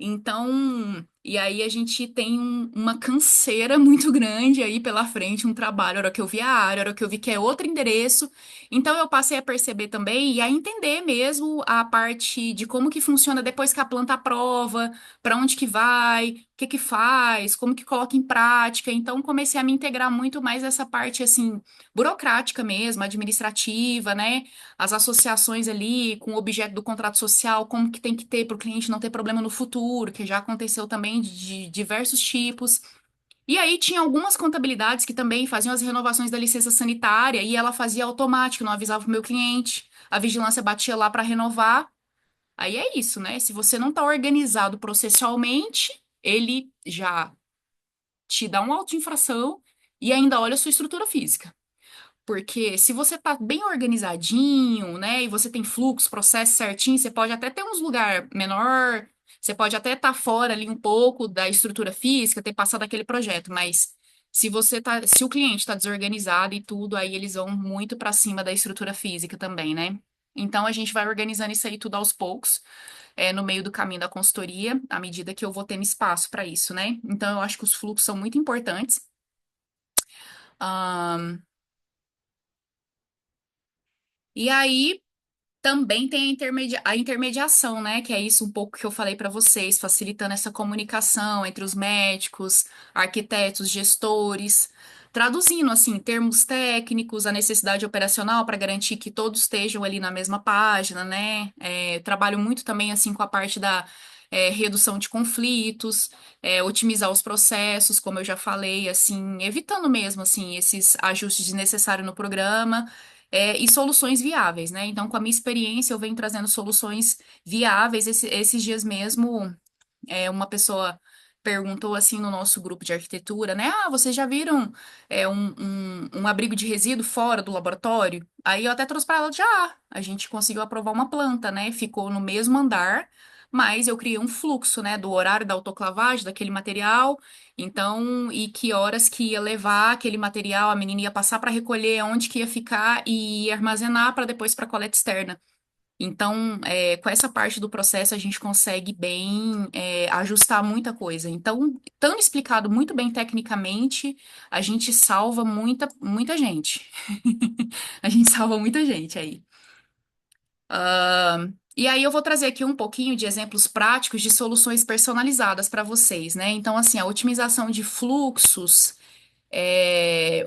Então, e aí a gente tem uma canseira muito grande aí pela frente, um trabalho, a hora que eu vi a área, a hora que eu vi que é outro endereço. Então eu passei a perceber também e a entender mesmo a parte de como que funciona depois que a planta aprova, para onde que vai, o que que faz, como que coloca em prática. Então comecei a me integrar muito mais essa parte assim burocrática mesmo, administrativa, né? As associações ali com o objeto do contrato social, como que tem que ter para o cliente não ter problema no futuro, que já aconteceu também de diversos tipos. E aí tinha algumas contabilidades que também faziam as renovações da licença sanitária e ela fazia automático, não avisava o meu cliente. A vigilância batia lá para renovar. Aí é isso, né? Se você não está organizado processualmente, ele já te dá um auto de infração e ainda olha a sua estrutura física. Porque se você tá bem organizadinho, né, e você tem fluxo, processo certinho, você pode até ter uns lugar menor, você pode até estar fora ali um pouco da estrutura física, ter passado aquele projeto, mas se o cliente está desorganizado e tudo, aí eles vão muito para cima da estrutura física também, né? Então a gente vai organizando isso aí tudo aos poucos, no meio do caminho da consultoria, à medida que eu vou tendo espaço para isso, né? Então eu acho que os fluxos são muito importantes. Ahn, e aí também tem a intermediação, né? Que é isso um pouco que eu falei para vocês, facilitando essa comunicação entre os médicos, arquitetos, gestores, traduzindo assim termos técnicos, a necessidade operacional para garantir que todos estejam ali na mesma página, né? Trabalho muito também assim com a parte da redução de conflitos, otimizar os processos, como eu já falei, assim, evitando mesmo assim esses ajustes desnecessários no programa e soluções viáveis, né? Então, com a minha experiência, eu venho trazendo soluções viáveis. Esses dias mesmo, uma pessoa perguntou assim no nosso grupo de arquitetura, né? Ah, vocês já viram um abrigo de resíduo fora do laboratório? Aí eu até trouxe para ela, já. A gente conseguiu aprovar uma planta, né? Ficou no mesmo andar, mas eu criei um fluxo, né? Do horário da autoclavagem daquele material. Então, e que horas que ia levar aquele material, a menina ia passar para recolher, onde que ia ficar e ia armazenar para depois para coleta externa. Então, com essa parte do processo, a gente consegue bem, ajustar muita coisa. Então, estando explicado muito bem tecnicamente, a gente salva muita, muita gente. A gente salva muita gente aí. E aí eu vou trazer aqui um pouquinho de exemplos práticos de soluções personalizadas para vocês, né? Então, assim, a otimização de fluxos,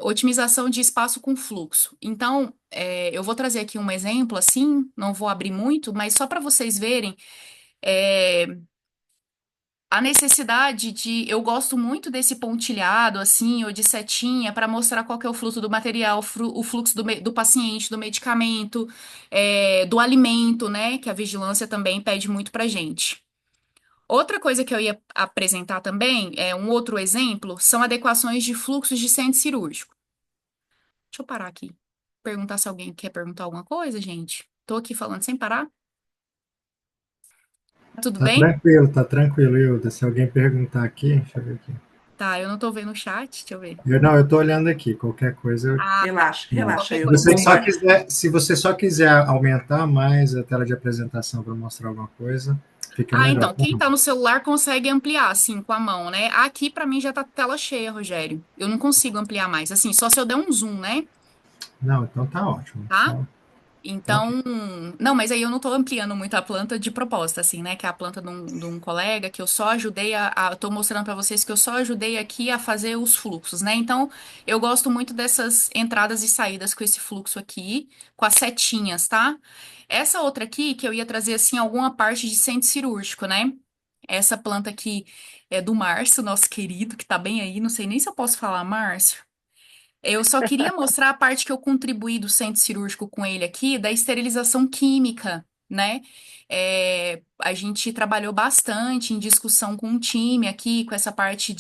otimização de espaço com fluxo. Então, eu vou trazer aqui um exemplo, assim, não vou abrir muito, mas só para vocês verem é, a necessidade de. Eu gosto muito desse pontilhado, assim, ou de setinha, para mostrar qual que é o fluxo do material, o fluxo do paciente, do medicamento, do alimento, né? Que a vigilância também pede muito para gente. Outra coisa que eu ia apresentar também, um outro exemplo, são adequações de fluxos de centro cirúrgico. Deixa eu parar aqui. Perguntar se alguém quer perguntar alguma coisa, gente. Tô aqui falando sem parar. Tudo bem? Tá tranquilo, Hilda. Se alguém perguntar aqui, deixa eu ver aqui. Tá, eu não tô vendo o chat, deixa eu ver. Não, eu estou olhando aqui. Qualquer coisa eu. Ah, tá. Relaxa, relaxa, Qualquer Hilda. coisa. Se você só quiser aumentar mais a tela de apresentação para mostrar alguma coisa, fica Ah, melhor. então, quem tá no celular consegue ampliar, assim, com a mão, né? Aqui, pra mim, já tá tela cheia, Rogério. Eu não consigo ampliar mais. Assim, só se eu der um zoom, né? Não, então tá ótimo. Tá? Ok. Então, não, mas aí eu não tô ampliando muito a planta de proposta, assim, né? Que é a planta de um colega que eu só ajudei tô mostrando pra vocês que eu só ajudei aqui a fazer os fluxos, né? Então, eu gosto muito dessas entradas e saídas com esse fluxo aqui, com as setinhas, tá? Essa outra aqui, que eu ia trazer, assim, alguma parte de centro cirúrgico, né? Essa planta aqui é do Márcio, nosso querido, que tá bem aí, não sei nem se eu posso falar, Márcio. Eu só queria mostrar a parte que eu contribuí do centro cirúrgico com ele aqui, da esterilização química, né? A gente trabalhou bastante em discussão com o time aqui, com essa parte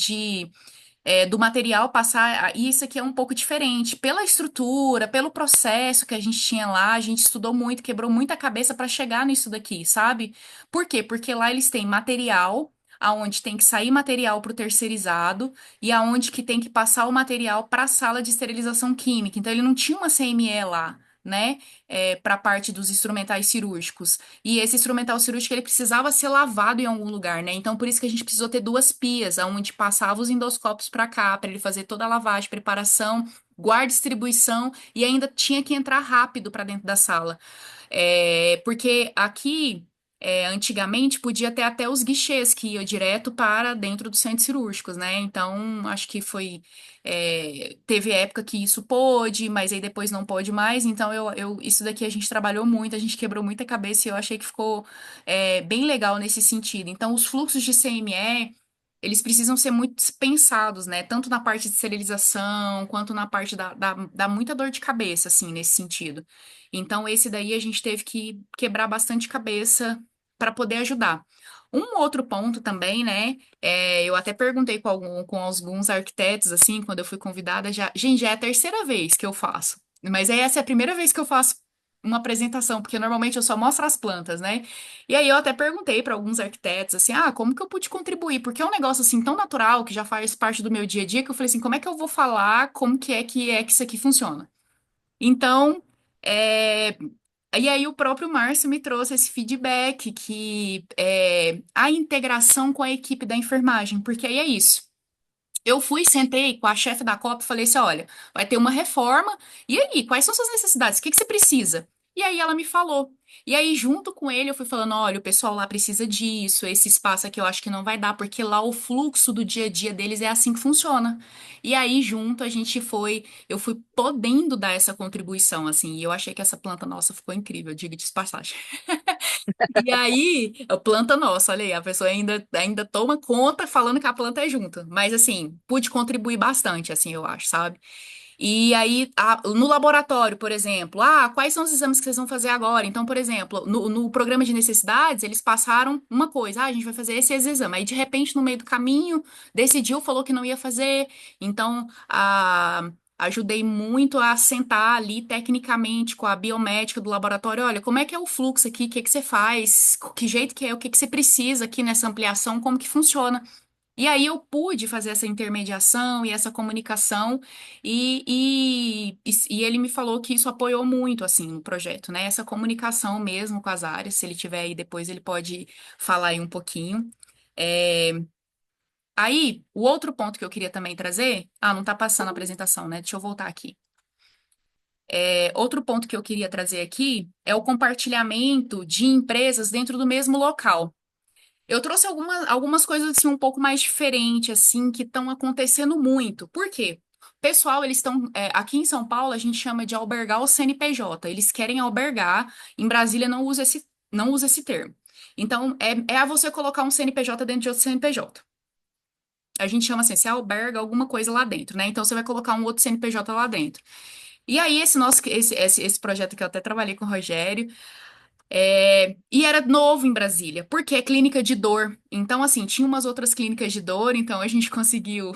do material passar. E isso aqui é um pouco diferente. Pela estrutura, pelo processo que a gente tinha lá, a gente estudou muito, quebrou muita cabeça para chegar nisso daqui, sabe? Por quê? Porque lá eles têm material, aonde tem que sair material para o terceirizado e aonde que tem que passar o material para a sala de esterilização química. Então ele não tinha uma CME lá. Né, para a parte dos instrumentais cirúrgicos. E esse instrumental cirúrgico ele precisava ser lavado em algum lugar, né? Então por isso que a gente precisou ter duas pias, onde passava os endoscópios para cá, para ele fazer toda a lavagem, preparação, guarda, distribuição e ainda tinha que entrar rápido para dentro da sala. Porque aqui, antigamente, podia ter até os guichês que iam direto para dentro dos centros cirúrgicos, né? Então, acho que teve época que isso pôde, mas aí depois não pôde mais. Então, isso daqui a gente trabalhou muito, a gente quebrou muita cabeça e eu achei que ficou, bem legal nesse sentido. Então, os fluxos de CME. Eles precisam ser muito pensados, né? Tanto na parte de serialização, quanto na parte da muita dor de cabeça, assim, nesse sentido. Então, esse daí a gente teve que quebrar bastante cabeça para poder ajudar. Um outro ponto também, né? Eu até perguntei com alguns arquitetos, assim, quando eu fui convidada, já. Gente, já é a terceira vez que eu faço. Mas essa é a primeira vez que eu faço uma apresentação, porque normalmente eu só mostro as plantas, né? E aí eu até perguntei para alguns arquitetos, assim, como que eu pude contribuir? Porque é um negócio, assim, tão natural, que já faz parte do meu dia a dia, que eu falei assim, como é que eu vou falar como que isso aqui funciona? Então, é, e aí o próprio Márcio me trouxe esse feedback que a integração com a equipe da enfermagem, porque aí é isso. Eu fui, sentei com a chefe da Copa e falei assim: olha, vai ter uma reforma, e aí, quais são suas necessidades? O que que você precisa? E aí ela me falou. E aí, junto com ele, eu fui falando: olha, o pessoal lá precisa disso, esse espaço aqui eu acho que não vai dar, porque lá o fluxo do dia a dia deles é assim que funciona. E aí, junto, eu fui podendo dar essa contribuição, assim, e eu achei que essa planta nossa ficou incrível, diga de passagem. E aí, a planta nossa, olha aí, a pessoa ainda toma conta falando que a planta é junta. Mas, assim, pude contribuir bastante, assim, eu acho, sabe? E aí, no laboratório, por exemplo, quais são os exames que vocês vão fazer agora? Então, por exemplo, no programa de necessidades, eles passaram uma coisa, a gente vai fazer esse exame. Aí, de repente, no meio do caminho, decidiu, falou que não ia fazer. Então, ajudei muito a sentar ali tecnicamente com a biomédica do laboratório. Olha, como é que é o fluxo aqui? O que que você faz? Que jeito que é? O que que você precisa aqui nessa ampliação? Como que funciona? E aí eu pude fazer essa intermediação e essa comunicação e ele me falou que isso apoiou muito, assim, no projeto, né? Essa comunicação mesmo com as áreas, se ele tiver aí depois ele pode falar aí um pouquinho. É, Aí, o outro ponto que eu queria também trazer, não tá passando a apresentação, né? Deixa eu voltar aqui. Outro ponto que eu queria trazer aqui é o compartilhamento de empresas dentro do mesmo local. Eu trouxe algumas coisas assim um pouco mais diferentes, assim, que estão acontecendo muito. Por quê? Pessoal, eles estão. Aqui em São Paulo, a gente chama de albergar o CNPJ. Eles querem albergar. Em Brasília, não usa esse termo. Então, é a você colocar um CNPJ dentro de outro CNPJ. A gente chama assim, você alberga alguma coisa lá dentro, né? Então, você vai colocar um outro CNPJ lá dentro. E aí, esse projeto que eu até trabalhei com o Rogério. E era novo em Brasília, porque é clínica de dor. Então, assim, tinha umas outras clínicas de dor, então a gente conseguiu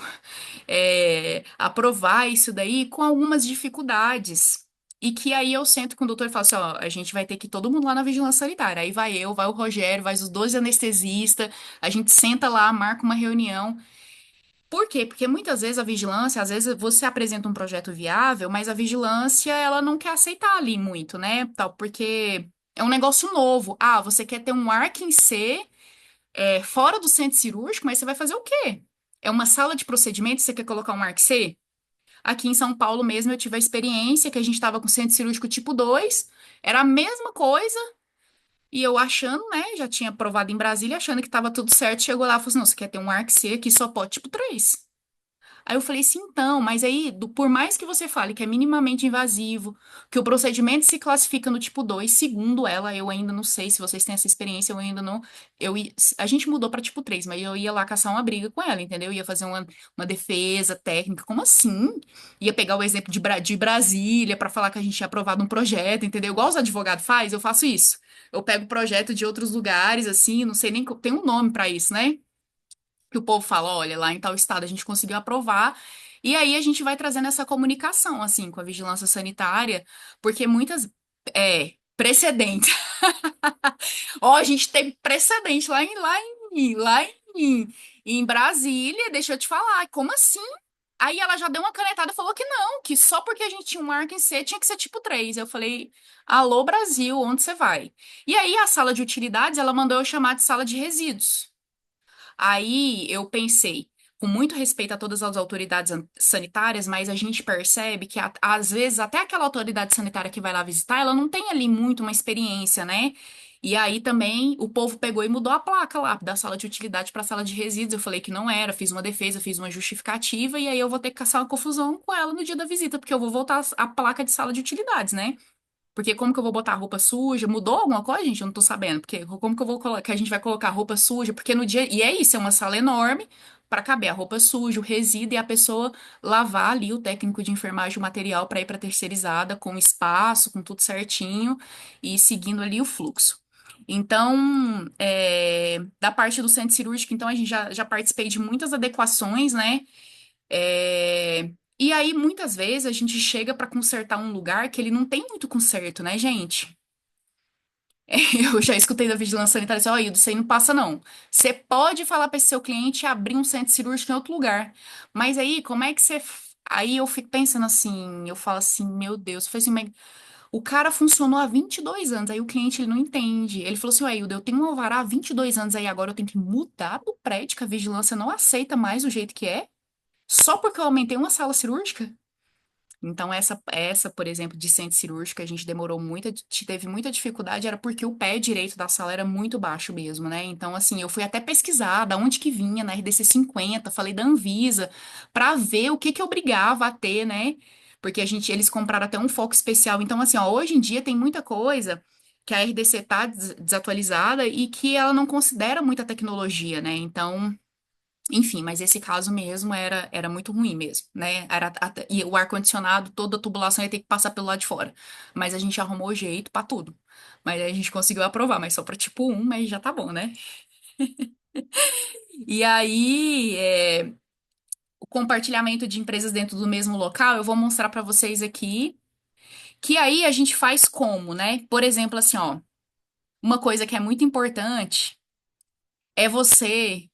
aprovar isso daí com algumas dificuldades. E que aí eu sento com o doutor e falo assim, ó, a gente vai ter que ir todo mundo lá na vigilância sanitária. Aí vai o Rogério, vai os 12 anestesistas, a gente senta lá, marca uma reunião. Por quê? Porque muitas vezes a vigilância, às vezes você apresenta um projeto viável, mas a vigilância, ela não quer aceitar ali muito, né? Tal, porque é um negócio novo. Você quer ter um ARC em C, fora do centro cirúrgico, mas você vai fazer o quê? É uma sala de procedimentos, você quer colocar um ARC C? Aqui em São Paulo mesmo eu tive a experiência que a gente estava com centro cirúrgico tipo 2, era a mesma coisa, e eu achando, né, já tinha aprovado em Brasília, achando que estava tudo certo, chegou lá e falou assim, não, você quer ter um ARC C aqui, só pode tipo 3. Aí eu falei assim, então, mas aí, por mais que você fale que é minimamente invasivo, que o procedimento se classifica no tipo 2, segundo ela, eu ainda não sei se vocês têm essa experiência, eu ainda não. A gente mudou para tipo 3, mas eu ia lá caçar uma briga com ela, entendeu? Ia fazer uma defesa técnica. Como assim? Ia pegar o exemplo de Brasília para falar que a gente tinha aprovado um projeto, entendeu? Igual os advogados faz, eu faço isso. Eu pego projeto de outros lugares, assim, não sei nem. Tem um nome para isso, né? Que o povo fala, olha, lá em tal estado a gente conseguiu aprovar, e aí a gente vai trazendo essa comunicação, assim, com a vigilância sanitária, porque muitas, precedentes. Ó, a gente tem precedente em Brasília, deixa eu te falar, como assim? Aí ela já deu uma canetada e falou que não, que só porque a gente tinha um marco em C tinha que ser tipo 3. Eu falei, alô, Brasil, onde você vai? E aí a sala de utilidades, ela mandou eu chamar de sala de resíduos. Aí eu pensei, com muito respeito a todas as autoridades sanitárias, mas a gente percebe que às vezes até aquela autoridade sanitária que vai lá visitar, ela não tem ali muito uma experiência, né? E aí também o povo pegou e mudou a placa lá da sala de utilidade para a sala de resíduos. Eu falei que não era, fiz uma defesa, fiz uma justificativa e aí eu vou ter que caçar uma confusão com ela no dia da visita, porque eu vou voltar a placa de sala de utilidades, né? Porque como que eu vou botar roupa suja? Mudou alguma coisa, gente? Eu não tô sabendo. Porque como que eu vou colocar, que a gente vai colocar roupa suja? Porque no dia, e é isso, é uma sala enorme para caber a roupa suja, o resíduo e a pessoa lavar ali o técnico de enfermagem o material para ir para terceirizada com espaço, com tudo certinho e seguindo ali o fluxo. Então, da parte do centro cirúrgico, então a gente já participei de muitas adequações, né? E aí, muitas vezes, a gente chega para consertar um lugar que ele não tem muito conserto, né, gente? Eu já escutei da vigilância sanitária assim, ó, Ildo, isso aí não passa, não. Você pode falar para esse seu cliente abrir um centro cirúrgico em outro lugar. Mas aí, como é que você. Aí eu fico pensando assim, eu falo assim, meu Deus, eu falei assim, mas o cara funcionou há 22 anos, aí o cliente ele não entende. Ele falou assim, ó, Ildo, eu tenho um alvará há 22 anos, aí agora eu tenho que mudar do prédio, que a vigilância não aceita mais o jeito que é. Só porque eu aumentei uma sala cirúrgica? Então, essa, por exemplo, de centro cirúrgico, a gente demorou muito, teve muita dificuldade, era porque o pé direito da sala era muito baixo mesmo, né? Então, assim, eu fui até pesquisar da onde que vinha na RDC 50, falei da Anvisa, pra ver o que que obrigava a ter, né? Porque eles compraram até um foco especial. Então, assim, ó, hoje em dia tem muita coisa que a RDC tá desatualizada e que ela não considera muita tecnologia, né? Então. Enfim, mas esse caso mesmo era muito ruim mesmo, né? E o ar-condicionado, toda a tubulação ia ter que passar pelo lado de fora. Mas a gente arrumou jeito pra tudo. Mas aí a gente conseguiu aprovar, mas só pra tipo 1, mas já tá bom, né? E aí, o compartilhamento de empresas dentro do mesmo local, eu vou mostrar pra vocês aqui. Que aí a gente faz como, né? Por exemplo, assim, ó, uma coisa que é muito importante é você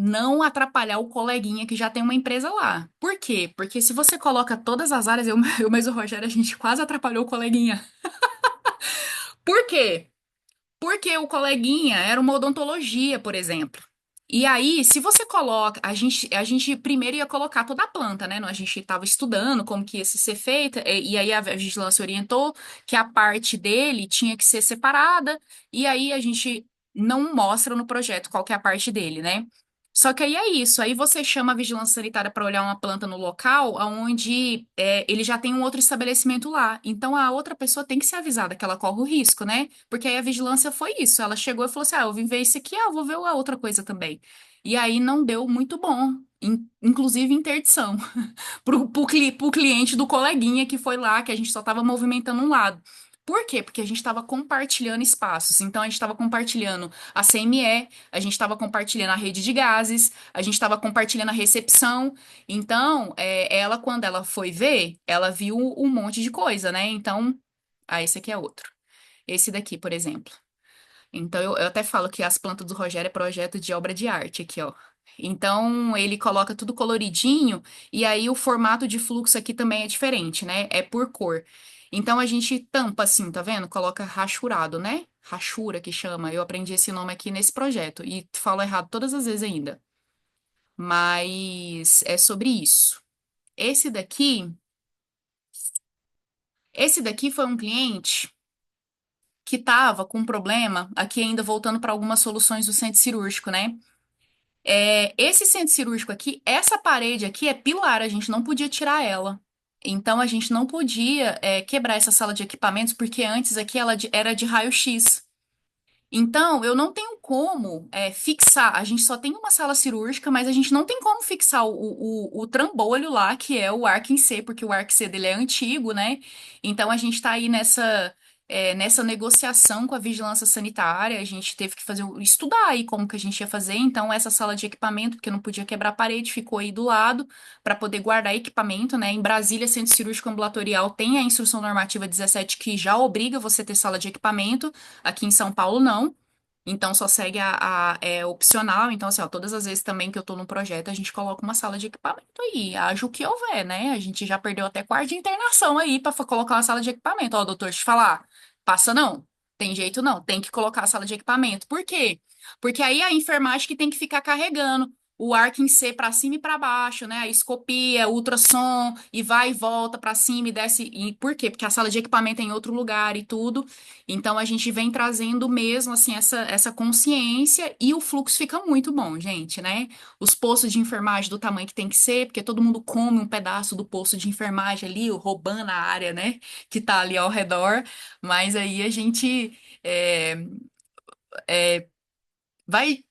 não atrapalhar o coleguinha que já tem uma empresa lá. Por quê? Porque se você coloca todas as áreas, eu mesmo, o Rogério, a gente quase atrapalhou o coleguinha. Por quê? Porque o coleguinha era uma odontologia, por exemplo. E aí, se você coloca, a gente primeiro ia colocar toda a planta, né? A gente estava estudando como que ia ser feita, e aí a vigilância orientou que a parte dele tinha que ser separada, e aí a gente não mostra no projeto qual que é a parte dele, né? Só que aí é isso, aí você chama a vigilância sanitária para olhar uma planta no local onde ele já tem um outro estabelecimento lá. Então a outra pessoa tem que ser avisada que ela corre o risco, né? Porque aí a vigilância foi isso. Ela chegou e falou assim: ah, eu vim ver isso aqui, eu vou ver a outra coisa também. E aí não deu muito bom, inclusive interdição, pro cliente do coleguinha que foi lá, que a gente só estava movimentando um lado. Por quê? Porque a gente estava compartilhando espaços. Então, a gente estava compartilhando a CME, a gente estava compartilhando a rede de gases, a gente estava compartilhando a recepção. Então, ela, quando ela foi ver, ela viu um monte de coisa, né? Então, esse aqui é outro. Esse daqui, por exemplo. Então, eu até falo que as plantas do Rogério é projeto de obra de arte aqui, ó. Então, ele coloca tudo coloridinho, e aí o formato de fluxo aqui também é diferente, né? É por cor. Então, a gente tampa assim, tá vendo? Coloca rachurado, né? Rachura que chama. Eu aprendi esse nome aqui nesse projeto, e falo errado todas as vezes ainda. Mas é sobre isso. esse daqui, esse daqui foi um cliente que estava com um problema, aqui ainda voltando para algumas soluções do centro cirúrgico, né? Esse centro cirúrgico aqui, essa parede aqui é pilar, a gente não podia tirar ela. Então a gente não podia, quebrar essa sala de equipamentos, porque antes aqui ela era de raio-x. Então, eu não tenho como fixar. A gente só tem uma sala cirúrgica, mas a gente não tem como fixar o trambolho lá, que é o arco em C, porque o arco C dele é antigo, né? Então, a gente está aí nessa negociação com a vigilância sanitária. A gente teve que estudar aí como que a gente ia fazer. Então, essa sala de equipamento, porque não podia quebrar a parede, ficou aí do lado para poder guardar equipamento, né? Em Brasília, Centro Cirúrgico Ambulatorial tem a Instrução Normativa 17 que já obriga você a ter sala de equipamento. Aqui em São Paulo, não. Então, só segue é opcional. Então, assim, ó, todas as vezes também que eu tô num projeto, a gente coloca uma sala de equipamento aí, haja o que houver, né? A gente já perdeu até quarto de internação aí pra colocar uma sala de equipamento. Ó, doutor, deixa eu te falar, passa não. Tem jeito não, tem que colocar a sala de equipamento. Por quê? Porque aí a enfermagem que tem que ficar carregando o arco em C para cima e para baixo, né? A escopia, ultrassom, e vai e volta para cima e desce. E por quê? Porque a sala de equipamento é em outro lugar e tudo. Então a gente vem trazendo mesmo assim essa consciência e o fluxo fica muito bom, gente, né? Os postos de enfermagem do tamanho que tem que ser, porque todo mundo come um pedaço do posto de enfermagem ali, roubando a área, né? Que tá ali ao redor. Mas aí a gente vai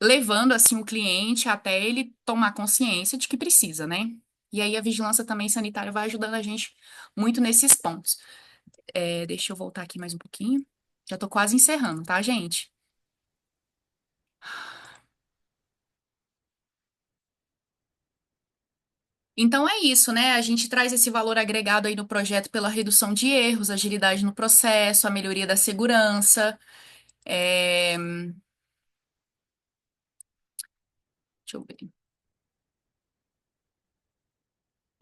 levando assim o cliente até ele tomar consciência de que precisa, né? E aí a vigilância também sanitária vai ajudando a gente muito nesses pontos. Deixa eu voltar aqui mais um pouquinho. Já tô quase encerrando, tá, gente? Então é isso, né? A gente traz esse valor agregado aí no projeto pela redução de erros, agilidade no processo, a melhoria da segurança. É, Deixa eu ver.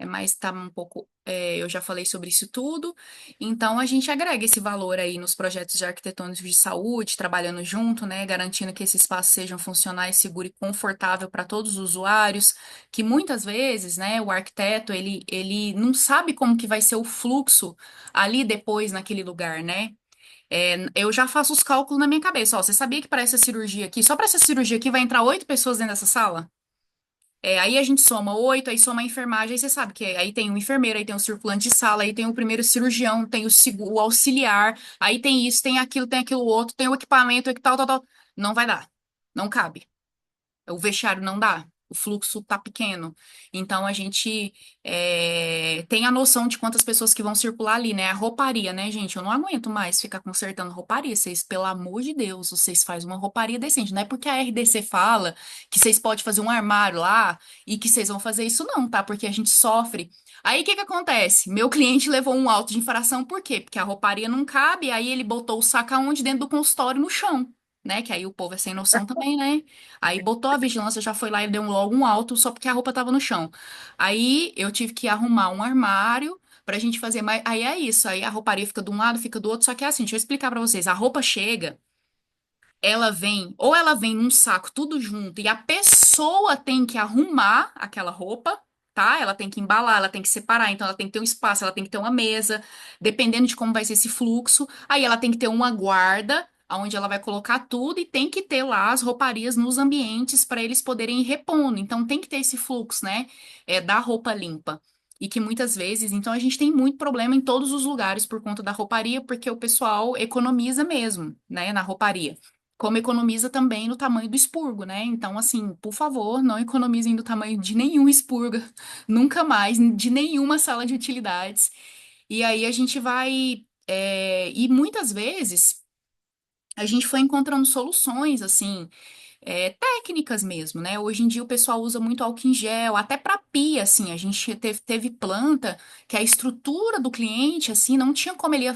Mas tá um pouco. Eu já falei sobre isso tudo. Então a gente agrega esse valor aí nos projetos de arquitetônicos de saúde, trabalhando junto, né? Garantindo que esses espaços sejam funcionais, seguro e confortável para todos os usuários, que muitas vezes, né, o arquiteto ele não sabe como que vai ser o fluxo ali depois naquele lugar, né? Eu já faço os cálculos na minha cabeça. Ó, você sabia que para essa cirurgia aqui, só para essa cirurgia aqui, vai entrar 8 pessoas dentro dessa sala? Aí a gente soma 8, aí soma a enfermagem, aí você sabe que aí tem o enfermeiro, aí tem o circulante de sala, aí tem o primeiro cirurgião, tem o auxiliar, aí tem isso, tem aquilo outro, tem o equipamento, tal, tal, tal. Não vai dar. Não cabe. O vestiário não dá. O fluxo tá pequeno. Então a gente tem a noção de quantas pessoas que vão circular ali, né? A rouparia, né, gente? Eu não aguento mais ficar consertando rouparia. Vocês, pelo amor de Deus, vocês fazem uma rouparia decente. Não é porque a RDC fala que vocês podem fazer um armário lá e que vocês vão fazer isso, não, tá? Porque a gente sofre. Aí o que que acontece? Meu cliente levou um auto de infração, por quê? Porque a rouparia não cabe, aí ele botou o saco aonde? Dentro do consultório no chão. Né? Que aí o povo é sem noção também, né? Aí botou a vigilância, já foi lá e deu logo um alto só porque a roupa tava no chão. Aí eu tive que arrumar um armário pra gente fazer mais. Aí é isso, aí a rouparia fica de um lado, fica do outro, só que é assim, deixa eu explicar pra vocês. A roupa chega, ela vem, ou ela vem num saco tudo junto e a pessoa tem que arrumar aquela roupa, tá? Ela tem que embalar, ela tem que separar, então ela tem que ter um espaço, ela tem que ter uma mesa, dependendo de como vai ser esse fluxo. Aí ela tem que ter uma guarda, onde ela vai colocar tudo e tem que ter lá as rouparias nos ambientes para eles poderem ir repondo. Então tem que ter esse fluxo, né? Da roupa limpa. E que muitas vezes, então a gente tem muito problema em todos os lugares por conta da rouparia, porque o pessoal economiza mesmo, né, na rouparia. Como economiza também no tamanho do expurgo, né? Então, assim, por favor, não economizem do tamanho de nenhum expurgo, nunca mais, de nenhuma sala de utilidades. E aí a gente vai. E muitas vezes a gente foi encontrando soluções, assim, técnicas mesmo, né? Hoje em dia o pessoal usa muito álcool em gel, até para pia, assim, a gente teve planta que a estrutura do cliente, assim, não tinha como ele ia,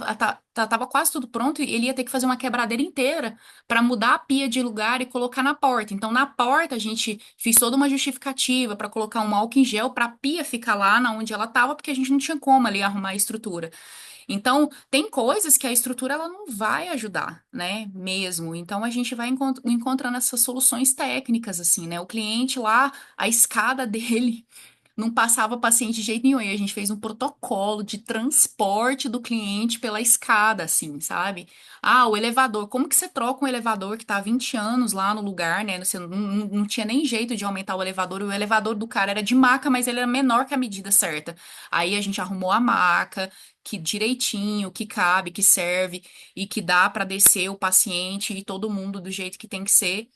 tava quase tudo pronto e ele ia ter que fazer uma quebradeira inteira para mudar a pia de lugar e colocar na porta. Então, na porta a gente fez toda uma justificativa para colocar um álcool em gel para a pia ficar lá na onde ela tava, porque a gente não tinha como ali arrumar a estrutura. Então, tem coisas que a estrutura ela não vai ajudar, né? Mesmo. Então, a gente vai encontrando essas soluções técnicas, assim, né? O cliente lá, a escada dele. não passava paciente de jeito nenhum. E a gente fez um protocolo de transporte do cliente pela escada, assim, sabe? Ah, o elevador. Como que você troca um elevador que tá há 20 anos lá no lugar, né? Você não tinha nem jeito de aumentar o elevador. O elevador do cara era de maca, mas ele era menor que a medida certa. Aí a gente arrumou a maca, que direitinho, que cabe, que serve e que dá para descer o paciente e todo mundo do jeito que tem que ser.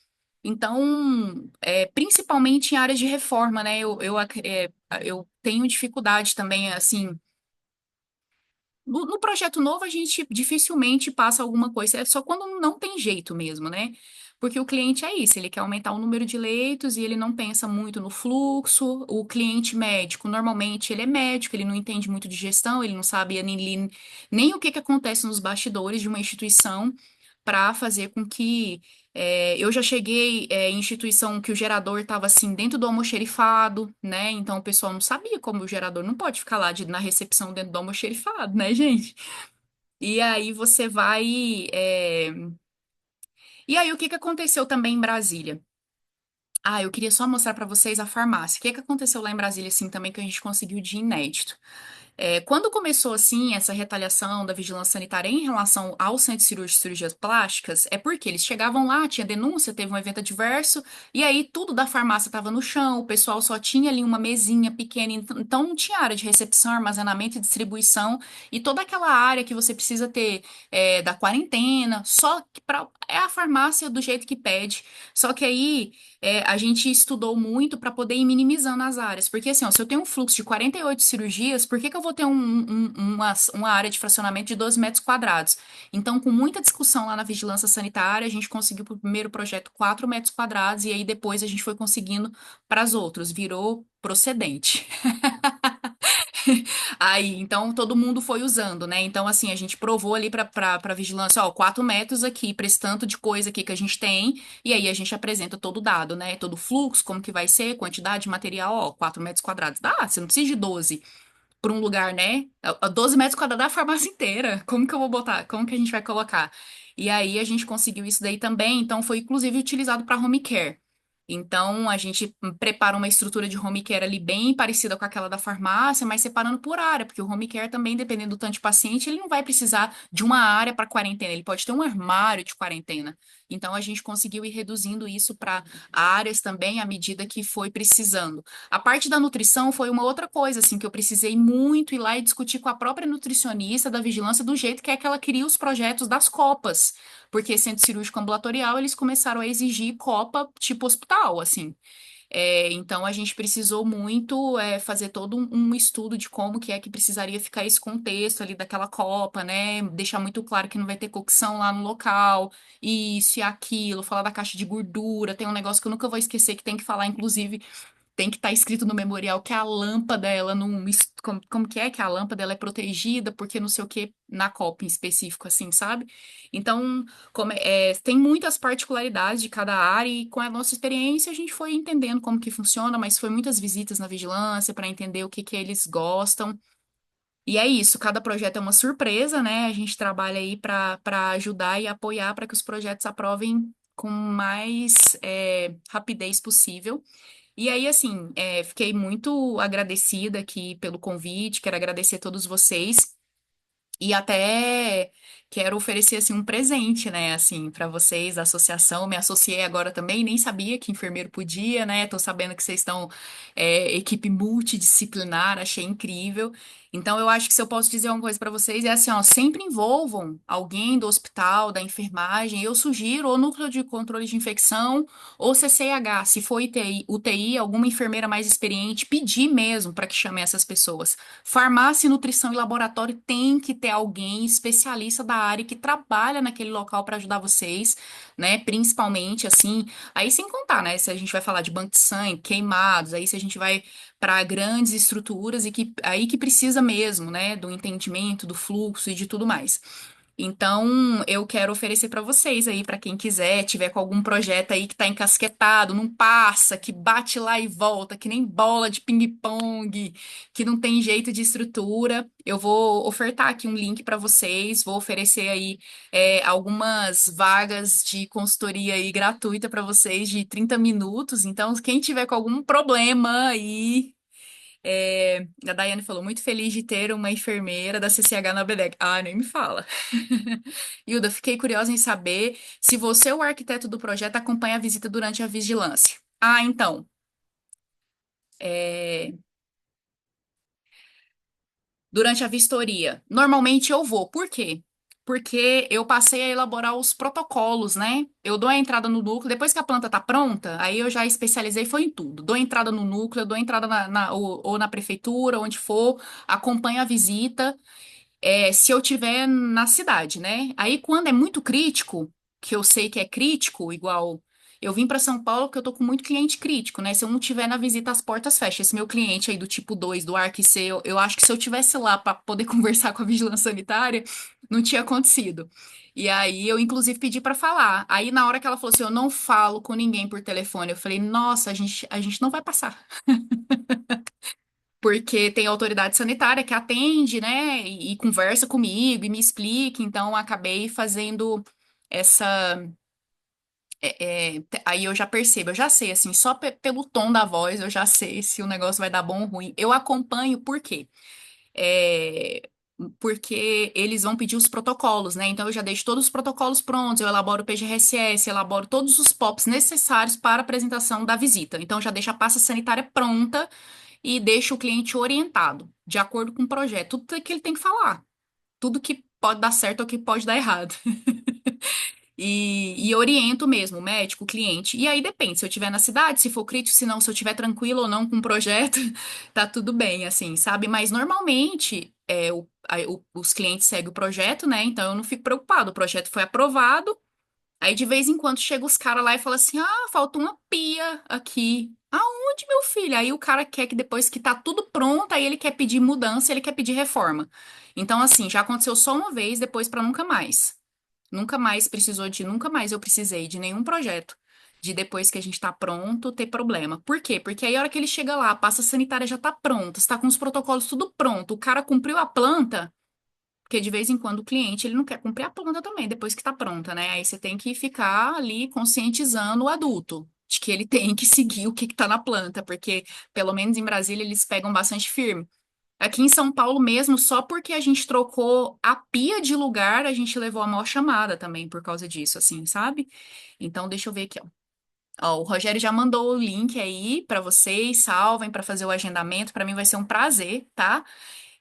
Então, principalmente em áreas de reforma, né? Eu tenho dificuldade também, assim. No projeto novo, a gente dificilmente passa alguma coisa, é só quando não tem jeito mesmo, né? Porque o cliente é isso, ele quer aumentar o número de leitos e ele não pensa muito no fluxo. O cliente médico, normalmente, ele é médico, ele não entende muito de gestão, ele não sabe nem o que que acontece nos bastidores de uma instituição para fazer com que. Eu já cheguei em instituição que o gerador estava assim dentro do almoxerifado, né? Então o pessoal não sabia como o gerador não pode ficar lá na recepção dentro do almoxerifado, né, gente? E aí você vai. E aí o que que aconteceu também em Brasília? Ah, eu queria só mostrar para vocês a farmácia. O que que aconteceu lá em Brasília, assim, também que a gente conseguiu de inédito? Quando começou assim essa retaliação da vigilância sanitária em relação ao centro cirúrgico de cirurgias plásticas, é porque eles chegavam lá, tinha denúncia, teve um evento adverso, e aí tudo da farmácia estava no chão, o pessoal só tinha ali uma mesinha pequena, então não tinha área de recepção, armazenamento e distribuição, e toda aquela área que você precisa ter da quarentena, só que é a farmácia do jeito que pede. Só que aí a gente estudou muito para poder ir minimizando as áreas. Porque, assim, ó, se eu tenho um fluxo de 48 cirurgias, por que que eu vou ter uma área de fracionamento de 12 metros quadrados? Então, com muita discussão lá na vigilância sanitária, a gente conseguiu para o primeiro projeto 4 metros quadrados, e aí depois a gente foi conseguindo para os outros. Virou procedente. Aí, então, todo mundo foi usando, né? Então, assim, a gente provou ali para vigilância, ó, 4 metros aqui, para esse tanto de coisa aqui que a gente tem, e aí a gente apresenta todo o dado, né? Todo o fluxo, como que vai ser, quantidade de material, ó, 4 metros quadrados. Dá, você não precisa de 12 por um lugar, né? 12 metros quadrados da farmácia inteira. Como que eu vou botar? Como que a gente vai colocar? E aí a gente conseguiu isso daí também, então foi inclusive utilizado para home care. Então, a gente prepara uma estrutura de home care ali bem parecida com aquela da farmácia, mas separando por área, porque o home care também, dependendo do tanto de paciente, ele não vai precisar de uma área para quarentena, ele pode ter um armário de quarentena. Então, a gente conseguiu ir reduzindo isso para áreas também à medida que foi precisando. A parte da nutrição foi uma outra coisa, assim, que eu precisei muito ir lá e discutir com a própria nutricionista da vigilância do jeito que é que ela queria os projetos das copas. Porque centro cirúrgico ambulatorial, eles começaram a exigir copa tipo hospital, assim. Então a gente precisou muito fazer todo um estudo de como que é que precisaria ficar esse contexto ali daquela copa, né? Deixar muito claro que não vai ter cocção lá no local, isso e aquilo, falar da caixa de gordura. Tem um negócio que eu nunca vou esquecer que tem que falar, inclusive, tem que estar escrito no memorial que a lâmpada, ela não. Como que a lâmpada ela é protegida, porque não sei o que, na copa em específico, assim, sabe? Então, tem muitas particularidades de cada área e com a nossa experiência a gente foi entendendo como que funciona, mas foi muitas visitas na vigilância para entender o que que eles gostam. E é isso, cada projeto é uma surpresa, né? A gente trabalha aí para ajudar e apoiar para que os projetos aprovem com mais rapidez possível. E aí, assim, fiquei muito agradecida aqui pelo convite, quero agradecer a todos vocês. E até quero oferecer assim um presente, né, assim, para vocês da associação. Me associei agora também, nem sabia que enfermeiro podia, né? Tô sabendo que vocês estão equipe multidisciplinar, achei incrível. Então eu acho que se eu posso dizer uma coisa para vocês é assim, ó, sempre envolvam alguém do hospital, da enfermagem. Eu sugiro ou núcleo de controle de infecção ou CCH, se for UTI, alguma enfermeira mais experiente, pedir mesmo para que chame essas pessoas. Farmácia, nutrição e laboratório tem que ter alguém especialista da área que trabalha naquele local para ajudar vocês, né? Principalmente assim, aí sem contar, né? Se a gente vai falar de banco de sangue, queimados, aí se a gente vai para grandes estruturas e que aí que precisa mesmo, né? Do entendimento, do fluxo e de tudo mais. Então, eu quero oferecer para vocês aí, para quem quiser, tiver com algum projeto aí que tá encasquetado, não passa, que bate lá e volta, que nem bola de ping-pong, que não tem jeito de estrutura, eu vou ofertar aqui um link para vocês, vou oferecer aí algumas vagas de consultoria aí gratuita para vocês de 30 minutos. Então, quem tiver com algum problema aí A Daiane falou, muito feliz de ter uma enfermeira da CCH na BDEC. Ah, nem me fala. Hilda, fiquei curiosa em saber se você, o arquiteto do projeto, acompanha a visita durante a vigilância. Ah, então. é, Durante a vistoria. Normalmente eu vou. Por quê? Porque eu passei a elaborar os protocolos, né? Eu dou a entrada no núcleo, depois que a planta tá pronta, aí eu já especializei foi em tudo. Dou entrada no núcleo, dou entrada ou na prefeitura, onde for, acompanho a visita, se eu tiver na cidade, né? Aí quando é muito crítico, que eu sei que é crítico, igual eu vim para São Paulo porque eu tô com muito cliente crítico, né? Se eu não tiver na visita, as portas fecham. Esse meu cliente aí do tipo 2 do Arc C, eu acho que se eu tivesse lá para poder conversar com a vigilância sanitária, não tinha acontecido. E aí eu inclusive pedi para falar. Aí na hora que ela falou assim, eu não falo com ninguém por telefone, eu falei, nossa, a gente não vai passar. Porque tem autoridade sanitária que atende, né, e conversa comigo e me explica, então acabei fazendo essa. Aí eu já percebo, eu já sei, assim, só pelo tom da voz eu já sei se o negócio vai dar bom ou ruim. Eu acompanho por quê? É, Porque eles vão pedir os protocolos, né? Então eu já deixo todos os protocolos prontos, eu elaboro o PGRSS, elaboro todos os POPs necessários para a apresentação da visita. Então já deixo a pasta sanitária pronta e deixo o cliente orientado, de acordo com o projeto, tudo que ele tem que falar, tudo que pode dar certo ou que pode dar errado. E oriento mesmo, o médico, o cliente. E aí depende, se eu estiver na cidade, se for crítico, se não, se eu estiver tranquilo ou não com o projeto, tá tudo bem, assim, sabe? Mas normalmente os clientes seguem o projeto, né? Então eu não fico preocupado. O projeto foi aprovado. Aí de vez em quando chega os caras lá e fala assim: ah, falta uma pia aqui. Aonde, meu filho? Aí o cara quer que depois que tá tudo pronto, aí ele quer pedir mudança, ele quer pedir reforma. Então, assim, já aconteceu só uma vez, depois pra nunca mais. Nunca mais eu precisei de nenhum projeto. De depois que a gente tá pronto, ter problema. Por quê? Porque aí a hora que ele chega lá, a pasta sanitária já tá pronta, está com os protocolos tudo pronto, o cara cumpriu a planta. Porque de vez em quando o cliente ele não quer cumprir a planta também, depois que está pronta, né? Aí você tem que ficar ali conscientizando o adulto de que ele tem que seguir o que está na planta, porque pelo menos em Brasília eles pegam bastante firme. Aqui em São Paulo mesmo, só porque a gente trocou a pia de lugar, a gente levou a maior chamada também por causa disso, assim, sabe? Então deixa eu ver aqui, ó. Ó, o Rogério já mandou o link aí para vocês, salvem para fazer o agendamento. Para mim vai ser um prazer, tá?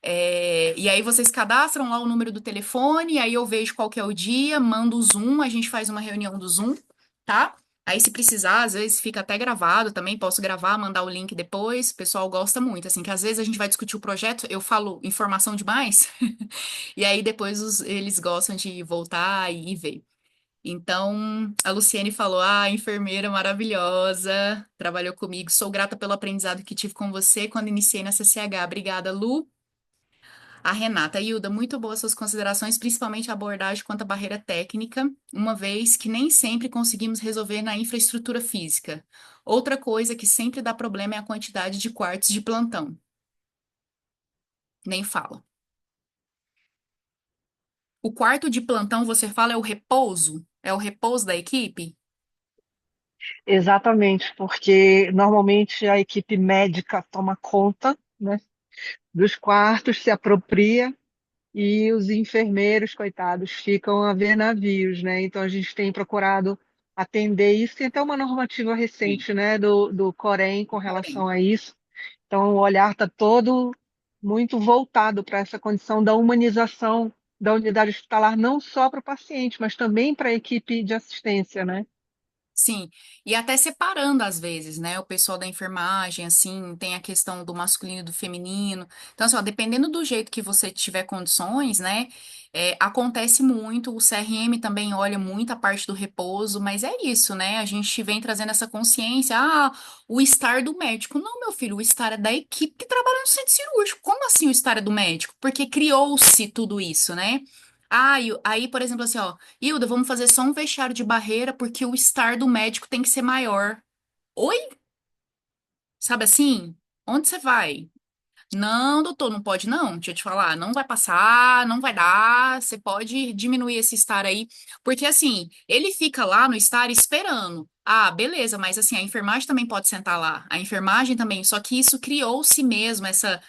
E aí vocês cadastram lá o número do telefone, aí eu vejo qual que é o dia, mando o Zoom, a gente faz uma reunião do Zoom, tá? Aí se precisar, às vezes fica até gravado também, posso gravar, mandar o link depois, o pessoal gosta muito, assim, que às vezes a gente vai discutir o projeto, eu falo informação demais, e aí depois eles gostam de voltar e ver. Então, a Luciene falou: ah, enfermeira maravilhosa, trabalhou comigo, sou grata pelo aprendizado que tive com você quando iniciei na CCH. Obrigada, Lu. A Renata, Hilda, muito boas suas considerações, principalmente a abordagem quanto à barreira técnica, uma vez que nem sempre conseguimos resolver na infraestrutura física. Outra coisa que sempre dá problema é a quantidade de quartos de plantão. Nem fala. O quarto de plantão, você fala, é o repouso? É o repouso da equipe? Exatamente, porque normalmente a equipe médica toma conta, né, dos quartos, se apropria e os enfermeiros, coitados, ficam a ver navios, né? Então a gente tem procurado atender isso. Tem até uma normativa Sim. recente, né, do Corém com Porém. relação a isso. Então o olhar está todo muito voltado para essa condição da humanização da unidade hospitalar, não só para o paciente, mas também para a equipe de assistência, né? Sim, e até separando às vezes, né? O pessoal da enfermagem, assim, tem a questão do masculino e do feminino. Então, assim, ó, dependendo do jeito que você tiver condições, né? Acontece muito, o CRM também olha muito a parte do repouso, mas é isso, né? A gente vem trazendo essa consciência, o estar do médico. Não, meu filho, o estar é da equipe que trabalha no centro cirúrgico. Como assim o estar é do médico? Porque criou-se tudo isso, né? Aí, por exemplo, assim, ó. Hilda, vamos fazer só um vestiário de barreira porque o estar do médico tem que ser maior. Oi? Sabe assim? Onde você vai? Não, doutor, não pode não. Deixa eu te falar, não vai passar, não vai dar. Você pode diminuir esse estar aí, porque assim, ele fica lá no estar esperando. Ah, beleza, mas assim, a enfermagem também pode sentar lá. A enfermagem também, só que isso criou-se mesmo, essa,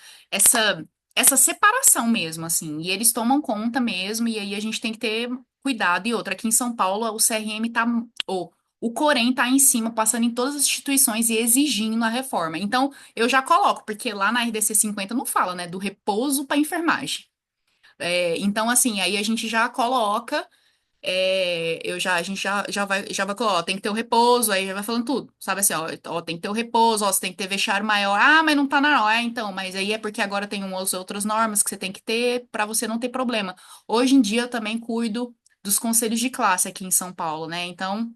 essa separação mesmo, assim. E eles tomam conta mesmo, e aí a gente tem que ter cuidado. E outra, aqui em São Paulo, o CRM tá, ou o Corém tá em cima, passando em todas as instituições e exigindo a reforma. Então, eu já coloco, porque lá na RDC 50 não fala, né, do repouso para enfermagem. Então, assim, aí a gente já coloca. A gente já vai colocar, ó, tem que ter o repouso, aí já vai falando tudo, sabe assim, ó, tem que ter o repouso, ó, você tem que ter vestiário maior, ah, mas não tá na hora, então, mas aí é porque agora tem umas outras normas que você tem que ter pra você não ter problema. Hoje em dia eu também cuido dos conselhos de classe aqui em São Paulo, né, então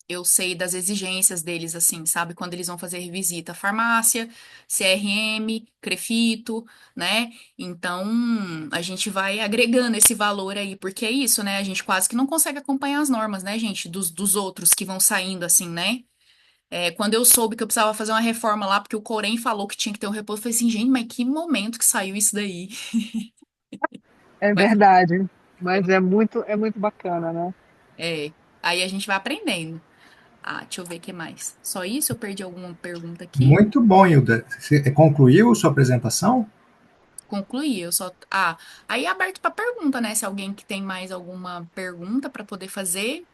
eu sei das exigências deles, assim, sabe? Quando eles vão fazer visita à farmácia, CRM, Crefito, né? Então, a gente vai agregando esse valor aí, porque é isso, né? A gente quase que não consegue acompanhar as normas, né, gente? Dos outros que vão saindo, assim, né? Quando eu soube que eu precisava fazer uma reforma lá, porque o Corém falou que tinha que ter um repouso, eu falei assim, gente, mas que momento que saiu isso daí? É Mas, verdade, mas é muito bacana, né? aí a gente vai aprendendo. Ah, deixa eu ver o que mais. Só isso? Eu perdi alguma pergunta aqui? Muito bom, Hilda. Você concluiu sua apresentação? Concluí, eu só. Ah, aí é aberto para pergunta, né? Se alguém que tem mais alguma pergunta para poder fazer.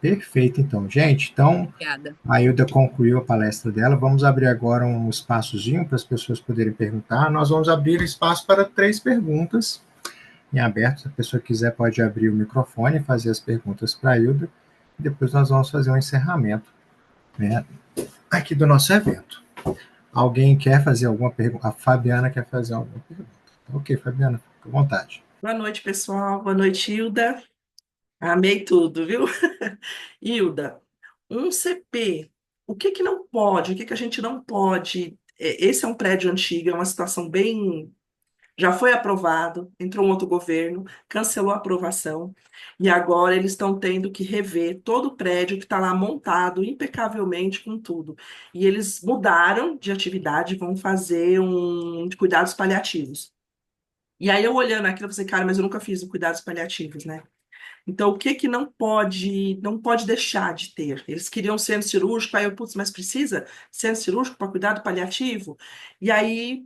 Perfeito, então. Gente, então Obrigada. a Hilda concluiu a palestra dela. Vamos abrir agora um espaçozinho para as pessoas poderem perguntar. Nós vamos abrir espaço para 3 perguntas em aberto. Se a pessoa quiser, pode abrir o microfone e fazer as perguntas para a Hilda. Depois nós vamos fazer um encerramento, né, aqui do nosso evento. Alguém quer fazer alguma pergunta? A Fabiana quer fazer alguma pergunta. Ok, Fabiana, fica à vontade. Boa noite, pessoal. Boa noite, Hilda. Amei tudo, viu? Hilda, um CP, o que que não pode? O que que a gente não pode? Esse é um prédio antigo, é uma situação bem. Já foi aprovado, entrou um outro governo, cancelou a aprovação, e agora eles estão tendo que rever todo o prédio que está lá montado impecavelmente com tudo. E eles mudaram de atividade, vão fazer um de cuidados paliativos. E aí eu olhando aquilo, eu falei, cara, mas eu nunca fiz o cuidados paliativos, né? Então, o que que não pode deixar de ter? Eles queriam centro cirúrgico, aí eu, putz, mas precisa centro cirúrgico para cuidado paliativo? E aí,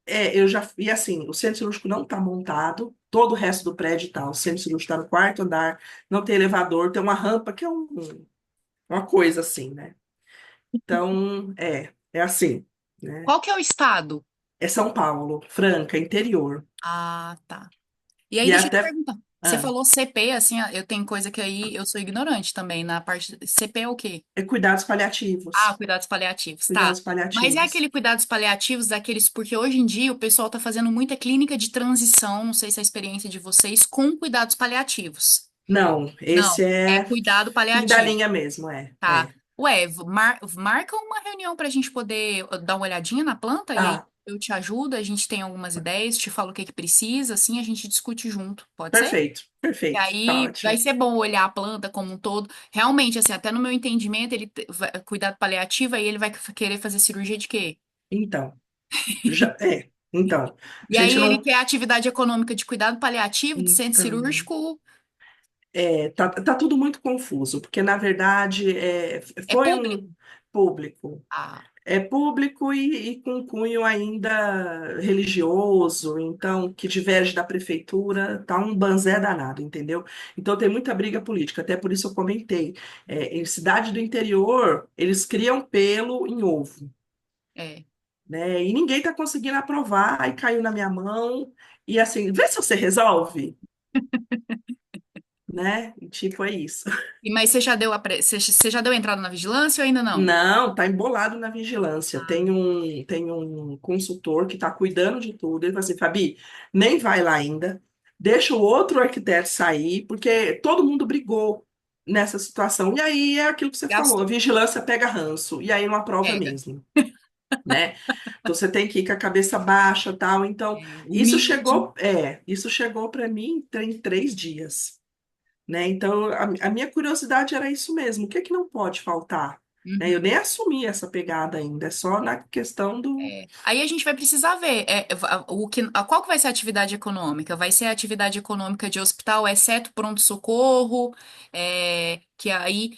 eu já, e assim, o centro cirúrgico não está montado, todo o resto do prédio está, o centro cirúrgico está no quarto andar, não tem elevador, tem uma rampa, que é uma coisa assim, né? Então, é assim, né? Qual que é o estado? É São Paulo, Franca, interior. Ah, tá. E aí, E deixa eu te até. perguntar. Você ah, falou CP, assim, ó, eu tenho coisa que aí eu sou ignorante também na parte. CP é o quê? É cuidados Ah, paliativos. cuidados paliativos, tá. Cuidados Mas é paliativos. aquele cuidados paliativos daqueles, porque hoje em dia o pessoal tá fazendo muita clínica de transição, não sei se é a experiência de vocês, com cuidados paliativos. Não, esse Não, é é cuidado fim da paliativo, linha mesmo, é. tá? É. Ué, marca uma reunião pra gente poder dar uma olhadinha na planta e aí Ah, eu te ajudo, a gente tem algumas ideias, te falo o que que precisa, assim a gente discute junto, pode ser? perfeito, E perfeito, tá aí vai ótimo. ser bom olhar a planta como um todo. Realmente, assim, até no meu entendimento, cuidado paliativo, aí ele vai querer fazer cirurgia de quê? Então, então, a E aí gente ele não, quer atividade econômica de cuidado paliativo, de centro então, cirúrgico, tá tudo muito confuso, porque na verdade é foi público? um público, Ah, é público e com cunho ainda religioso, então, que diverge da prefeitura, tá um banzé danado, entendeu? Então tem muita briga política, até por isso eu comentei. Em cidade do interior, eles criam pelo em ovo, é. né? E ninguém está conseguindo aprovar, aí caiu na minha mão. E assim, vê se você resolve, né? E tipo, é isso. Mas você já deu você já deu entrada na vigilância ou ainda não? Não, tá embolado na vigilância. Ah, Tem um consultor que está cuidando de tudo. Ele fala assim, Fabi, nem vai lá ainda, deixa o outro arquiteto sair, porque todo mundo brigou nessa situação. E aí é aquilo que você falou, a gastou. vigilância pega ranço, e aí não aprova Pega. mesmo. Né? Então você tem que ir com a cabeça baixa, tal. Então, Humilde. isso chegou para mim em 3 dias, né? Então, a minha curiosidade era isso mesmo. O que é que não pode faltar? Né? Eu Uhum. nem assumi essa pegada ainda, é só na questão do. Aí a gente vai precisar ver qual que vai ser a atividade econômica. Vai ser a atividade econômica de hospital, exceto pronto-socorro, que aí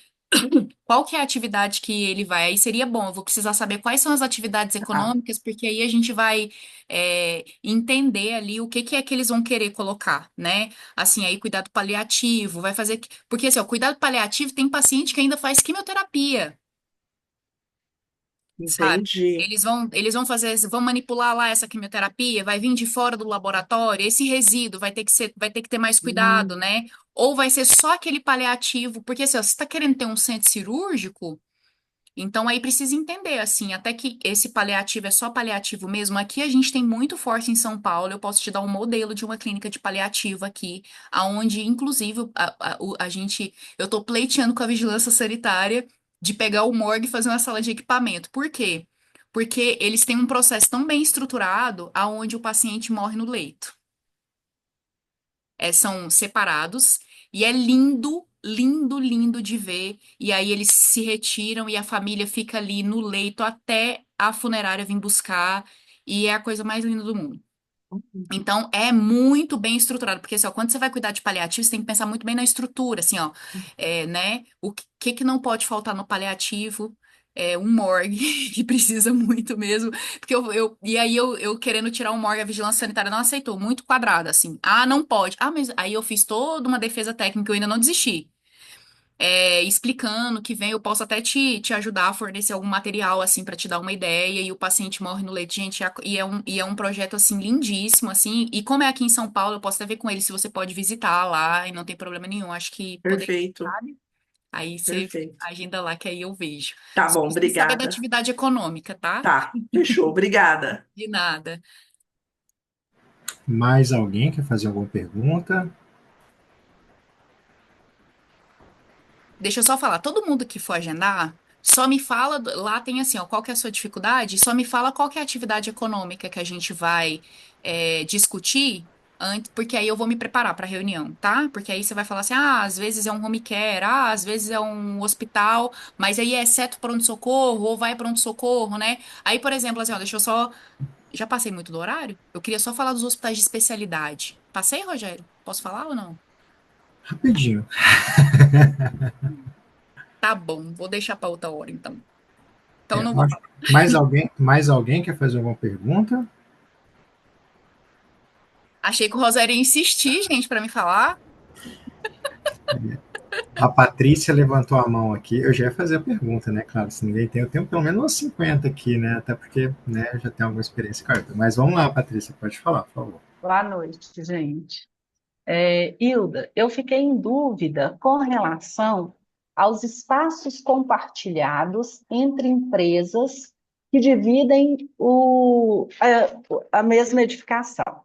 qual que é a atividade que ele vai. Aí seria bom, eu vou precisar saber quais são as atividades Tá, econômicas, porque aí a gente vai entender ali o que que é que eles vão querer colocar, né? Assim, aí cuidado paliativo, vai fazer. Porque assim, ó, cuidado paliativo tem paciente que ainda faz quimioterapia. Sabe? entendi. Eles vão fazer, vão manipular lá essa quimioterapia, vai vir de fora do laboratório, esse resíduo vai ter que ter mais cuidado, Hum, né? Ou vai ser só aquele paliativo, porque assim, ó, você está querendo ter um centro cirúrgico, então aí precisa entender, assim, até que esse paliativo é só paliativo mesmo. Aqui a gente tem muito forte em São Paulo, eu posso te dar um modelo de uma clínica de paliativo aqui, aonde, inclusive, eu tô pleiteando com a vigilância sanitária de pegar o morgue e fazer uma sala de equipamento. Por quê? Porque eles têm um processo tão bem estruturado aonde o paciente morre no leito. São separados e é lindo, lindo, lindo de ver. E aí eles se retiram e a família fica ali no leito até a funerária vir buscar. E é a coisa mais linda do mundo. Então, é muito bem estruturado, porque assim, ó, quando você vai cuidar de paliativo, você tem que pensar muito bem na estrutura, assim, ó, né? O que não pode faltar no paliativo? É um morgue, que precisa muito mesmo, porque e aí eu querendo tirar um morgue, a vigilância sanitária não aceitou, muito quadrada, assim. Ah, não pode. Ah, mas aí eu fiz toda uma defesa técnica, eu ainda não desisti explicando que vem, eu posso até te ajudar a fornecer algum material, assim, para te dar uma ideia, e o paciente morre no leito, gente, e é um projeto, assim, lindíssimo, assim, e como é aqui em São Paulo, eu posso até ver com ele se você pode visitar lá, e não tem problema nenhum, acho que poderia, perfeito, sabe? Aí você perfeito. agenda lá, que aí eu vejo. Tá Só bom, preciso saber da obrigada. atividade econômica, tá? Tá, fechou, obrigada. De nada. Mais alguém quer fazer alguma pergunta? Deixa eu só falar, todo mundo que for agendar, só me fala, lá tem assim, ó, qual que é a sua dificuldade, só me fala qual que é a atividade econômica que a gente vai discutir antes, porque aí eu vou me preparar para a reunião, tá? Porque aí você vai falar assim, ah, às vezes é um home care, ah, às vezes é um hospital, mas aí é exceto pronto-socorro, ou vai pronto-socorro, né? Aí, por exemplo, assim, ó, deixa eu só, já passei muito do horário? Eu queria só falar dos hospitais de especialidade. Passei, Rogério? Posso falar ou não? Rapidinho. Tá bom, vou deixar para outra hora, então. Então não vou Ótimo. Mais alguém quer fazer alguma pergunta? Achei que o Rogério ia insistir, gente, pra me falar. A Patrícia levantou a mão aqui. Eu já ia fazer a pergunta, né? Claro, se ninguém tem, eu tenho pelo menos uns 50 aqui, né? Até porque, né, eu já tenho alguma experiência com a Arthur. Mas vamos lá, Patrícia, pode falar, por favor. Boa noite, gente. Hilda, eu fiquei em dúvida com relação aos espaços compartilhados entre empresas que dividem a mesma edificação.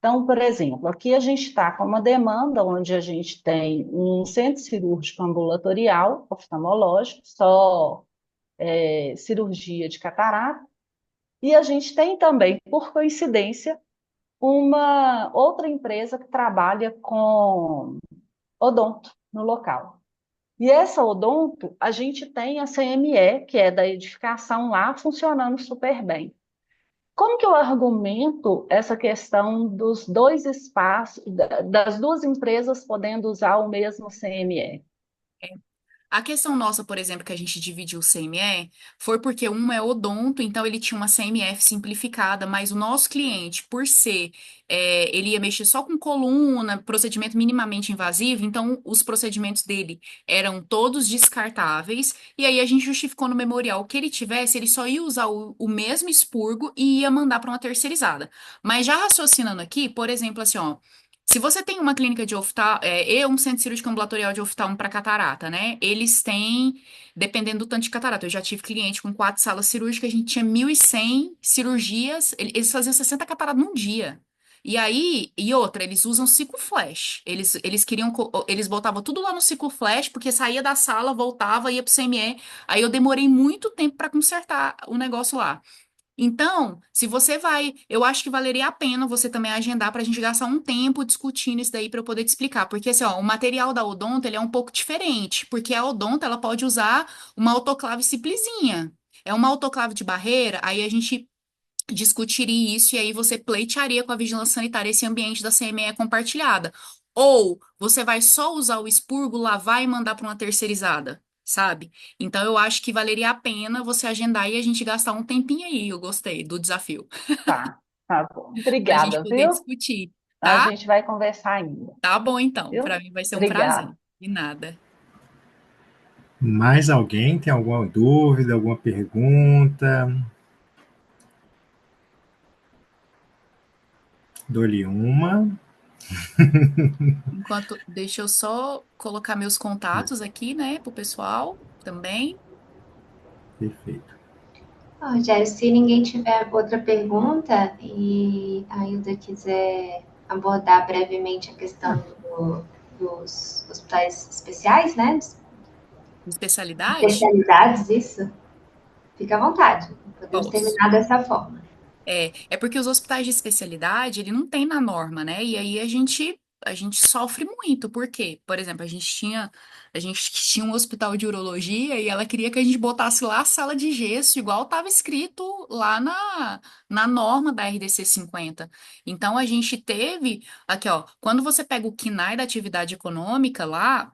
Então, por exemplo, aqui a gente está com uma demanda onde a gente tem um centro cirúrgico ambulatorial, oftalmológico, só cirurgia de catarata, e a gente tem também, por coincidência, uma outra empresa que trabalha com odonto no local. E essa odonto, a gente tem a CME, que é da edificação lá, funcionando super bem. Como que eu argumento essa questão dos dois espaços, das duas empresas podendo usar o mesmo CME? A questão nossa, por exemplo, que a gente dividiu o CME, foi porque um é odonto, então ele tinha uma CMF simplificada, mas o nosso cliente, por ser, ele ia mexer só com coluna, procedimento minimamente invasivo, então os procedimentos dele eram todos descartáveis, e aí a gente justificou no memorial o que ele tivesse, ele só ia usar o mesmo expurgo e ia mandar para uma terceirizada. Mas já raciocinando aqui, por exemplo, assim, ó. Se você tem uma clínica de oftalmo, e um centro cirúrgico ambulatorial de oftalmo para catarata, né? Eles têm, dependendo do tanto de catarata. Eu já tive cliente com 4 salas cirúrgicas, a gente tinha 1.100 cirurgias, eles faziam 60 cataratas num dia. E aí, e outra, eles usam ciclo flash. Eles queriam, eles botavam tudo lá no ciclo flash, porque saía da sala, voltava, ia pro CME. Aí eu demorei muito tempo para consertar o negócio lá. Então, se você vai, eu acho que valeria a pena você também agendar para a gente gastar um tempo discutindo isso daí para eu poder te explicar. Porque assim, ó, o material da odonto, ele é um pouco diferente, porque a odonto, ela pode usar uma autoclave simplesinha. É uma autoclave de barreira, aí a gente discutiria isso e aí você pleitearia com a vigilância sanitária esse ambiente da CME compartilhada. Ou você vai só usar o expurgo, lavar e mandar para uma terceirizada. sabe? Então eu acho que valeria a pena você agendar e a gente gastar um tempinho aí. Eu gostei do desafio, Tá, tá bom. para a gente Obrigada, poder viu? discutir, A tá? gente vai conversar ainda, Tá bom, então. Para viu? mim vai ser um prazer. Obrigada. De nada. Mais alguém tem alguma dúvida, alguma pergunta? Dou-lhe uma. Enquanto, deixa eu só colocar meus contatos aqui, né, pro pessoal também. Perfeito. Rogério, se ninguém tiver outra pergunta e a Hilda quiser abordar brevemente a questão dos hospitais especiais, né? Especialidade? Especialidades, isso, fica à vontade. Podemos Posso. terminar dessa forma. É porque os hospitais de especialidade, ele não tem na norma, né? E aí a gente sofre muito. Por quê? Por exemplo, a gente tinha um hospital de urologia e ela queria que a gente botasse lá a sala de gesso, igual estava escrito lá na norma da RDC 50. Então a gente teve, aqui ó, quando você pega o KNAI da atividade econômica lá,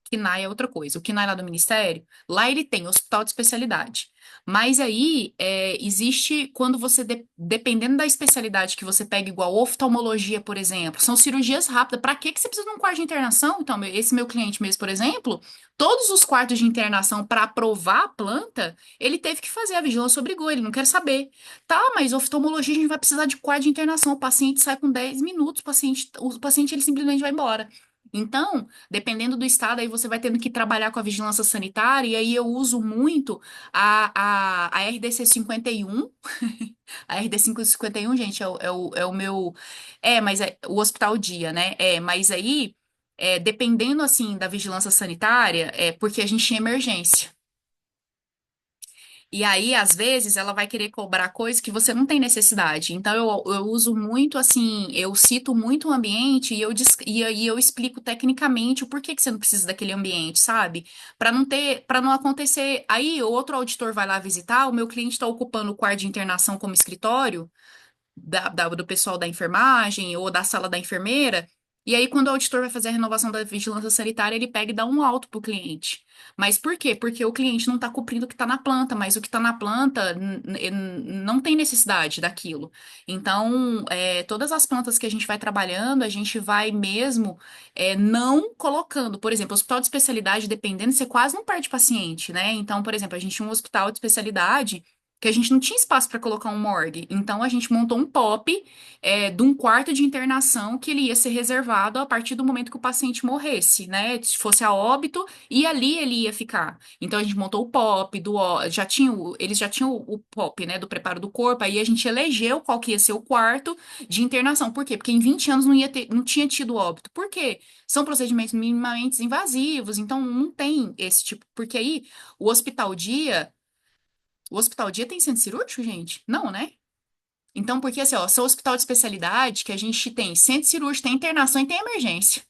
KNAI é outra coisa. O KNAI lá do Ministério, lá ele tem hospital de especialidade. Mas aí, existe, quando você, dependendo da especialidade que você pega, igual oftalmologia, por exemplo, são cirurgias rápidas. Para que você precisa de um quarto de internação? Então, esse meu cliente mesmo, por exemplo, todos os quartos de internação para aprovar a planta, ele teve que fazer, a vigilância obrigou, ele não quer saber. Tá, mas oftalmologia a gente vai precisar de quarto de internação, o paciente sai com 10 minutos, o paciente ele simplesmente vai embora. Então, dependendo do estado, aí você vai tendo que trabalhar com a vigilância sanitária, e aí eu uso muito a RDC 51, a RD 551, gente, é o meu. Mas é o Hospital Dia, né? Mas aí, dependendo assim da vigilância sanitária, porque a gente tinha emergência. E aí, às vezes, ela vai querer cobrar coisa que você não tem necessidade. Então, eu uso muito assim, eu cito muito o ambiente e eu explico tecnicamente o porquê que você não precisa daquele ambiente, sabe? Para não acontecer. Aí, o outro auditor vai lá visitar, o meu cliente está ocupando o quarto de internação como escritório do pessoal da enfermagem ou da sala da enfermeira. E aí, quando o auditor vai fazer a renovação da vigilância sanitária, ele pega e dá um alto pro cliente. Mas por quê? Porque o cliente não está cumprindo o que está na planta, mas o que está na planta não tem necessidade daquilo. Então, todas as plantas que a gente vai trabalhando, a gente vai mesmo não colocando. Por exemplo, hospital de especialidade, dependendo, você quase não perde paciente, né? Então, por exemplo, a gente tinha um hospital de especialidade que a gente não tinha espaço para colocar um morgue. Então a gente montou um POP de um quarto de internação que ele ia ser reservado a partir do momento que o paciente morresse, né? Se fosse a óbito, e ali ele ia ficar. Então a gente montou o POP eles já tinham o POP, né, do preparo do corpo, aí a gente elegeu qual que ia ser o quarto de internação. Por quê? Porque em 20 anos não tinha tido óbito. Por quê? São procedimentos minimamente invasivos, então não tem esse tipo, porque aí o hospital dia tem centro cirúrgico, gente? Não, né? Então, porque assim, ó, seu hospital de especialidade, que a gente tem centro cirúrgico, tem internação e tem emergência.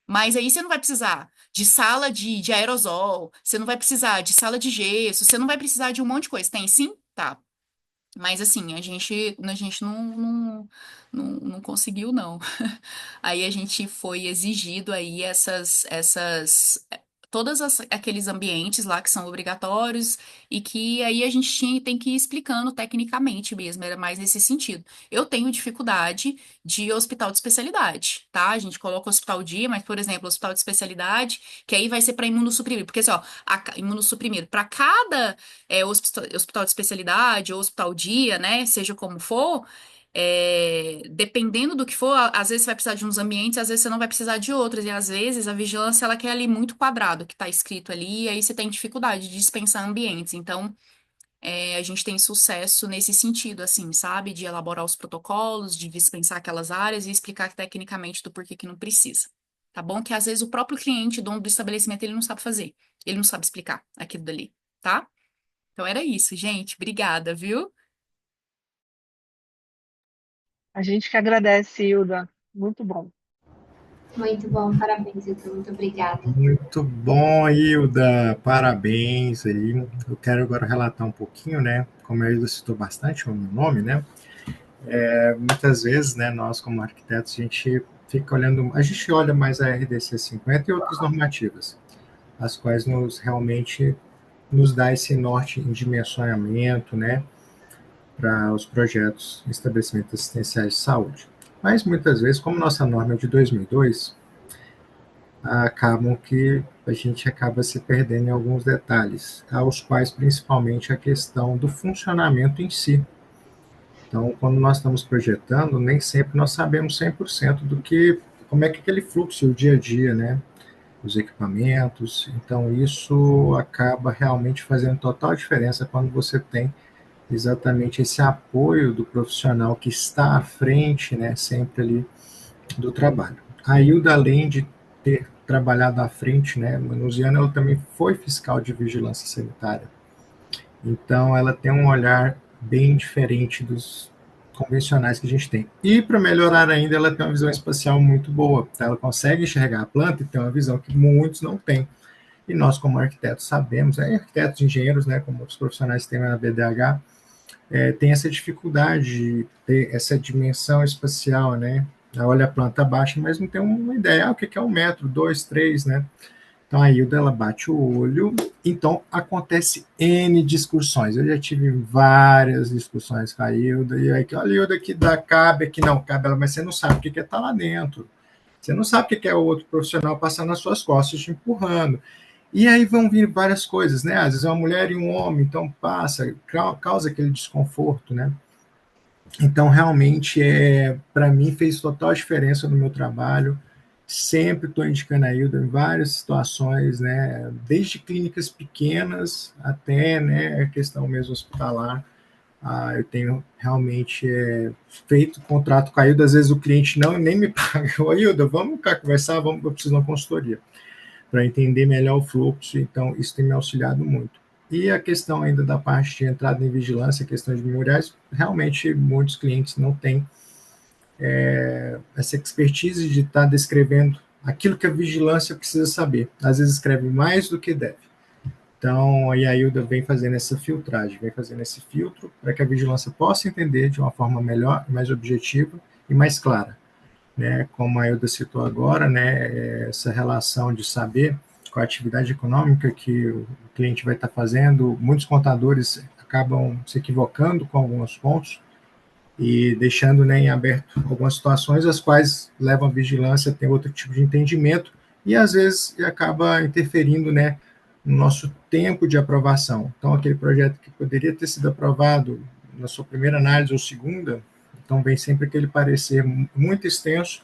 Mas aí você não vai precisar de sala de aerosol, você não vai precisar de sala de gesso, você não vai precisar de um monte de coisa. Tem sim? Tá. Mas assim, a gente não conseguiu, não. Aí a gente foi exigido aí todos aqueles ambientes lá que são obrigatórios e que aí a gente tem que ir explicando tecnicamente mesmo, era mais nesse sentido. Eu tenho dificuldade de hospital de especialidade, tá? A gente coloca hospital dia, mas, por exemplo, hospital de especialidade, que aí vai ser para imunossuprimido, porque assim, ó, imunossuprimido, para cada hospital de especialidade ou hospital dia, né, seja como for, dependendo do que for, às vezes você vai precisar de uns ambientes, às vezes você não vai precisar de outros, e às vezes a vigilância ela quer ali muito quadrado, que está escrito ali, e aí você tem dificuldade de dispensar ambientes. Então, a gente tem sucesso nesse sentido, assim, sabe? De elaborar os protocolos, de dispensar aquelas áreas e explicar tecnicamente do porquê que não precisa. Tá bom? Que às vezes o próprio cliente, dono do estabelecimento, ele não sabe fazer. Ele não sabe explicar aquilo dali, tá? Então era isso, gente. Obrigada, viu? A gente que agradece, Hilda. Muito bom. Muito bom, parabéns, Hilda, muito obrigada. Muito bom, Hilda. Parabéns aí. Eu quero agora relatar um pouquinho, né? Como a Hilda citou bastante o meu nome, né? Muitas vezes, né, nós como arquitetos, a gente fica olhando, a gente olha mais a RDC 50 e outras normativas. as quais realmente nos dá esse norte em dimensionamento, né, para os projetos em estabelecimentos assistenciais de saúde. Mas, muitas vezes, como nossa norma é de 2002, acabam que a gente acaba se perdendo em alguns detalhes, aos quais, principalmente, a questão do funcionamento em si. Então, quando nós estamos projetando, nem sempre nós sabemos 100% como é que aquele fluxo, o dia a dia, né, os equipamentos. Então, isso acaba realmente fazendo total diferença quando você tem exatamente esse apoio do profissional que está à frente, né, sempre ali do trabalho. A Hilda, além de ter trabalhado à frente, né, manuseando, ela também foi fiscal de vigilância sanitária. Então, ela tem um olhar bem diferente dos convencionais que a gente tem. E, para melhorar ainda, ela tem uma visão espacial muito boa. Ela consegue enxergar a planta e tem uma visão que muitos não têm. E nós, como arquitetos, sabemos, arquitetos, engenheiros, né, como os profissionais que tem na BDH, tem essa dificuldade de ter essa dimensão espacial, né? Olha a planta baixa, mas não tem uma ideia, o que é 1 metro, 2, 3, né? Então a Hilda, ela bate o olho, então acontece N discussões. Eu já tive várias discussões com a Hilda, e aí, olha, Hilda, que dá, cabe, aqui não cabe, mas você não sabe o que é estar lá dentro. Você não sabe o que é o outro profissional passando nas suas costas, te empurrando. E aí vão vir várias coisas, né? Às vezes é uma mulher e um homem, então passa, causa aquele desconforto, né? Então, realmente, para mim, fez total diferença no meu trabalho. Sempre estou indicando a Hilda em várias situações, né? Desde clínicas pequenas até, né, a questão mesmo hospitalar. Eu tenho realmente feito contrato com a Hilda. Às vezes o cliente nem me paga. Ô, Hilda, vamos cá conversar, eu preciso de uma consultoria para entender melhor o fluxo. Então, isso tem me auxiliado muito. E a questão ainda da parte de entrada em vigilância, questão de memoriais, realmente muitos clientes não têm essa expertise de estar descrevendo aquilo que a vigilância precisa saber. Às vezes escreve mais do que deve. Então, aí a Hilda vem fazendo essa filtragem, vem fazendo esse filtro para que a vigilância possa entender de uma forma melhor, mais objetiva e mais clara. Né? Como a Hilda citou agora, né, essa relação de saber com a atividade econômica que o cliente vai estar fazendo, muitos contadores acabam se equivocando com alguns pontos e deixando, né, em aberto algumas situações, as quais levam a vigilância a ter outro tipo de entendimento e, às vezes, acaba interferindo, né, no nosso tempo de aprovação. Então, aquele projeto que poderia ter sido aprovado na sua primeira análise ou segunda, então vem sempre aquele parecer muito extenso,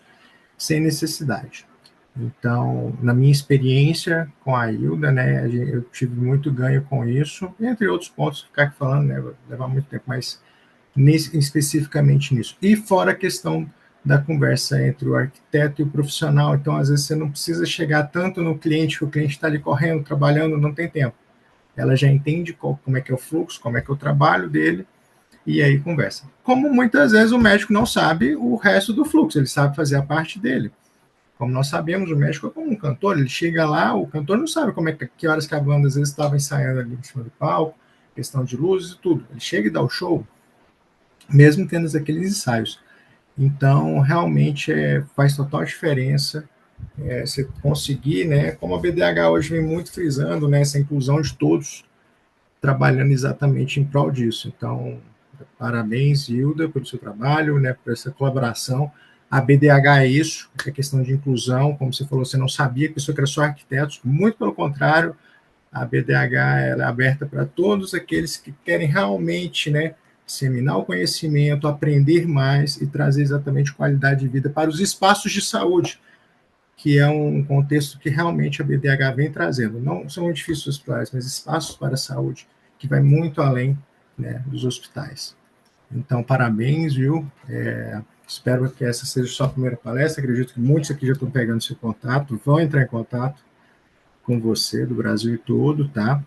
sem necessidade. Então, na minha experiência com a Hilda, né, eu tive muito ganho com isso, entre outros pontos, ficar aqui falando, né, vai levar muito tempo, mas especificamente nisso. E fora a questão da conversa entre o arquiteto e o profissional, então às vezes você não precisa chegar tanto no cliente, que o cliente está ali correndo, trabalhando, não tem tempo. Ela já entende como é que é o fluxo, como é que é o trabalho dele, e aí conversa. Como muitas vezes o médico não sabe o resto do fluxo, ele sabe fazer a parte dele. Como nós sabemos, o médico é como um cantor, ele chega lá, o cantor não sabe que horas que a banda às vezes estava ensaiando ali em cima do palco, questão de luzes e tudo. Ele chega e dá o show, mesmo tendo aqueles ensaios. Então, realmente faz total diferença você conseguir, né, como a BDH hoje vem muito frisando, né, essa inclusão de todos, trabalhando exatamente em prol disso. Então, parabéns, Hilda, pelo seu trabalho, né, por essa colaboração. A BDH é isso, é questão de inclusão, como você falou, você não sabia que isso era só arquitetos, muito pelo contrário, a BDH ela é aberta para todos aqueles que querem realmente, né, disseminar o conhecimento, aprender mais e trazer exatamente qualidade de vida para os espaços de saúde, que é um contexto que realmente a BDH vem trazendo. Não são edifícios hospitalares, mas espaços para a saúde, que vai muito além, né, dos hospitais. Então, parabéns, viu? Espero que essa seja a sua primeira palestra. Acredito que muitos aqui já estão pegando seu contato, vão entrar em contato com você, do Brasil todo, tá?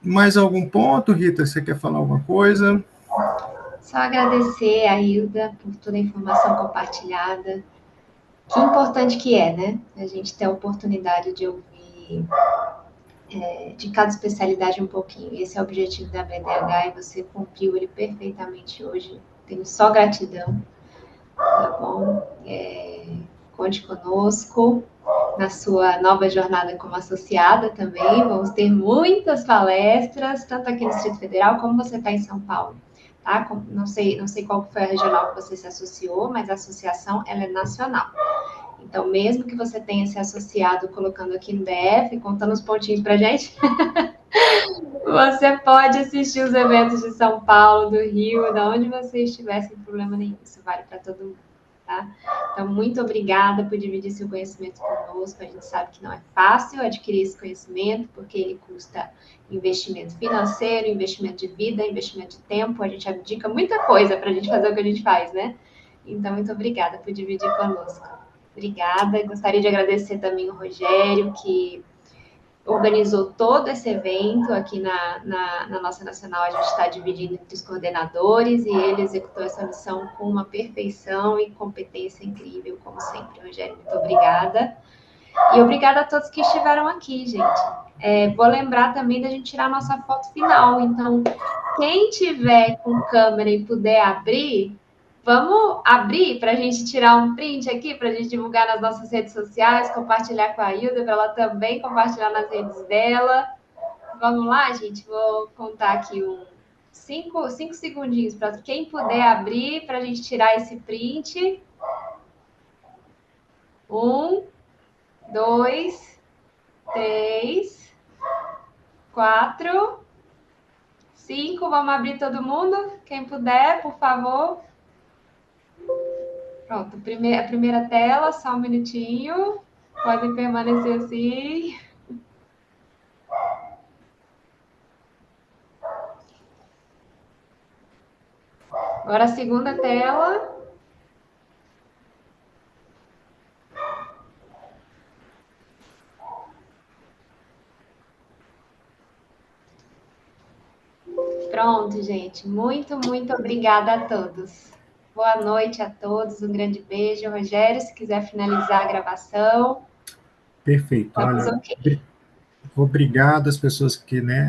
Mais algum ponto, Rita? Você quer falar alguma coisa? Só agradecer a Hilda por toda a informação compartilhada. Que importante que é, né? A gente ter a oportunidade de ouvir de cada especialidade um pouquinho. Esse é o objetivo da BDH e você cumpriu ele perfeitamente hoje. Tenho só gratidão, tá bom? Conte conosco na sua nova jornada como associada também. Vamos ter muitas palestras, tanto aqui no Distrito Federal, como você está em São Paulo. Tá? Não sei qual foi a regional que você se associou, mas a associação ela é nacional. Então, mesmo que você tenha se associado colocando aqui no DF, contando os pontinhos para gente, você pode assistir os eventos de São Paulo, do Rio, de onde você estiver, sem problema nenhum. Isso vale para todo mundo, tá? Então, muito obrigada por dividir seu conhecimento conosco. A gente sabe que não é fácil adquirir esse conhecimento, porque ele custa investimento financeiro, investimento de vida, investimento de tempo. A gente abdica muita coisa para a gente fazer o que a gente faz, né? Então, muito obrigada por dividir conosco. Obrigada. Gostaria de agradecer também o Rogério, que organizou todo esse evento aqui na nossa nacional. A gente está dividindo entre os coordenadores e ele executou essa missão com uma perfeição e competência incrível, como sempre. Rogério, muito obrigada. E obrigada a todos que estiveram aqui, gente. Vou lembrar também da gente tirar a nossa foto final. Então, quem tiver com câmera e puder abrir, vamos abrir para a gente tirar um print aqui, para a gente divulgar nas nossas redes sociais, compartilhar com a Hilda, para ela também compartilhar nas redes dela. Vamos lá, gente? Vou contar aqui 5 segundinhos para quem puder abrir, para a gente tirar esse print. 1, 2, 3, 4, 5. Vamos abrir todo mundo? Quem puder, por favor. Pronto, a primeira tela, só um minutinho. Podem permanecer assim. Agora a segunda tela. Pronto, gente. Muito, muito obrigada a todos. Boa noite a todos. Um grande beijo. Rogério, se quiser finalizar a gravação. Perfeito. Estamos Olha, ok. obrigado às pessoas que, né,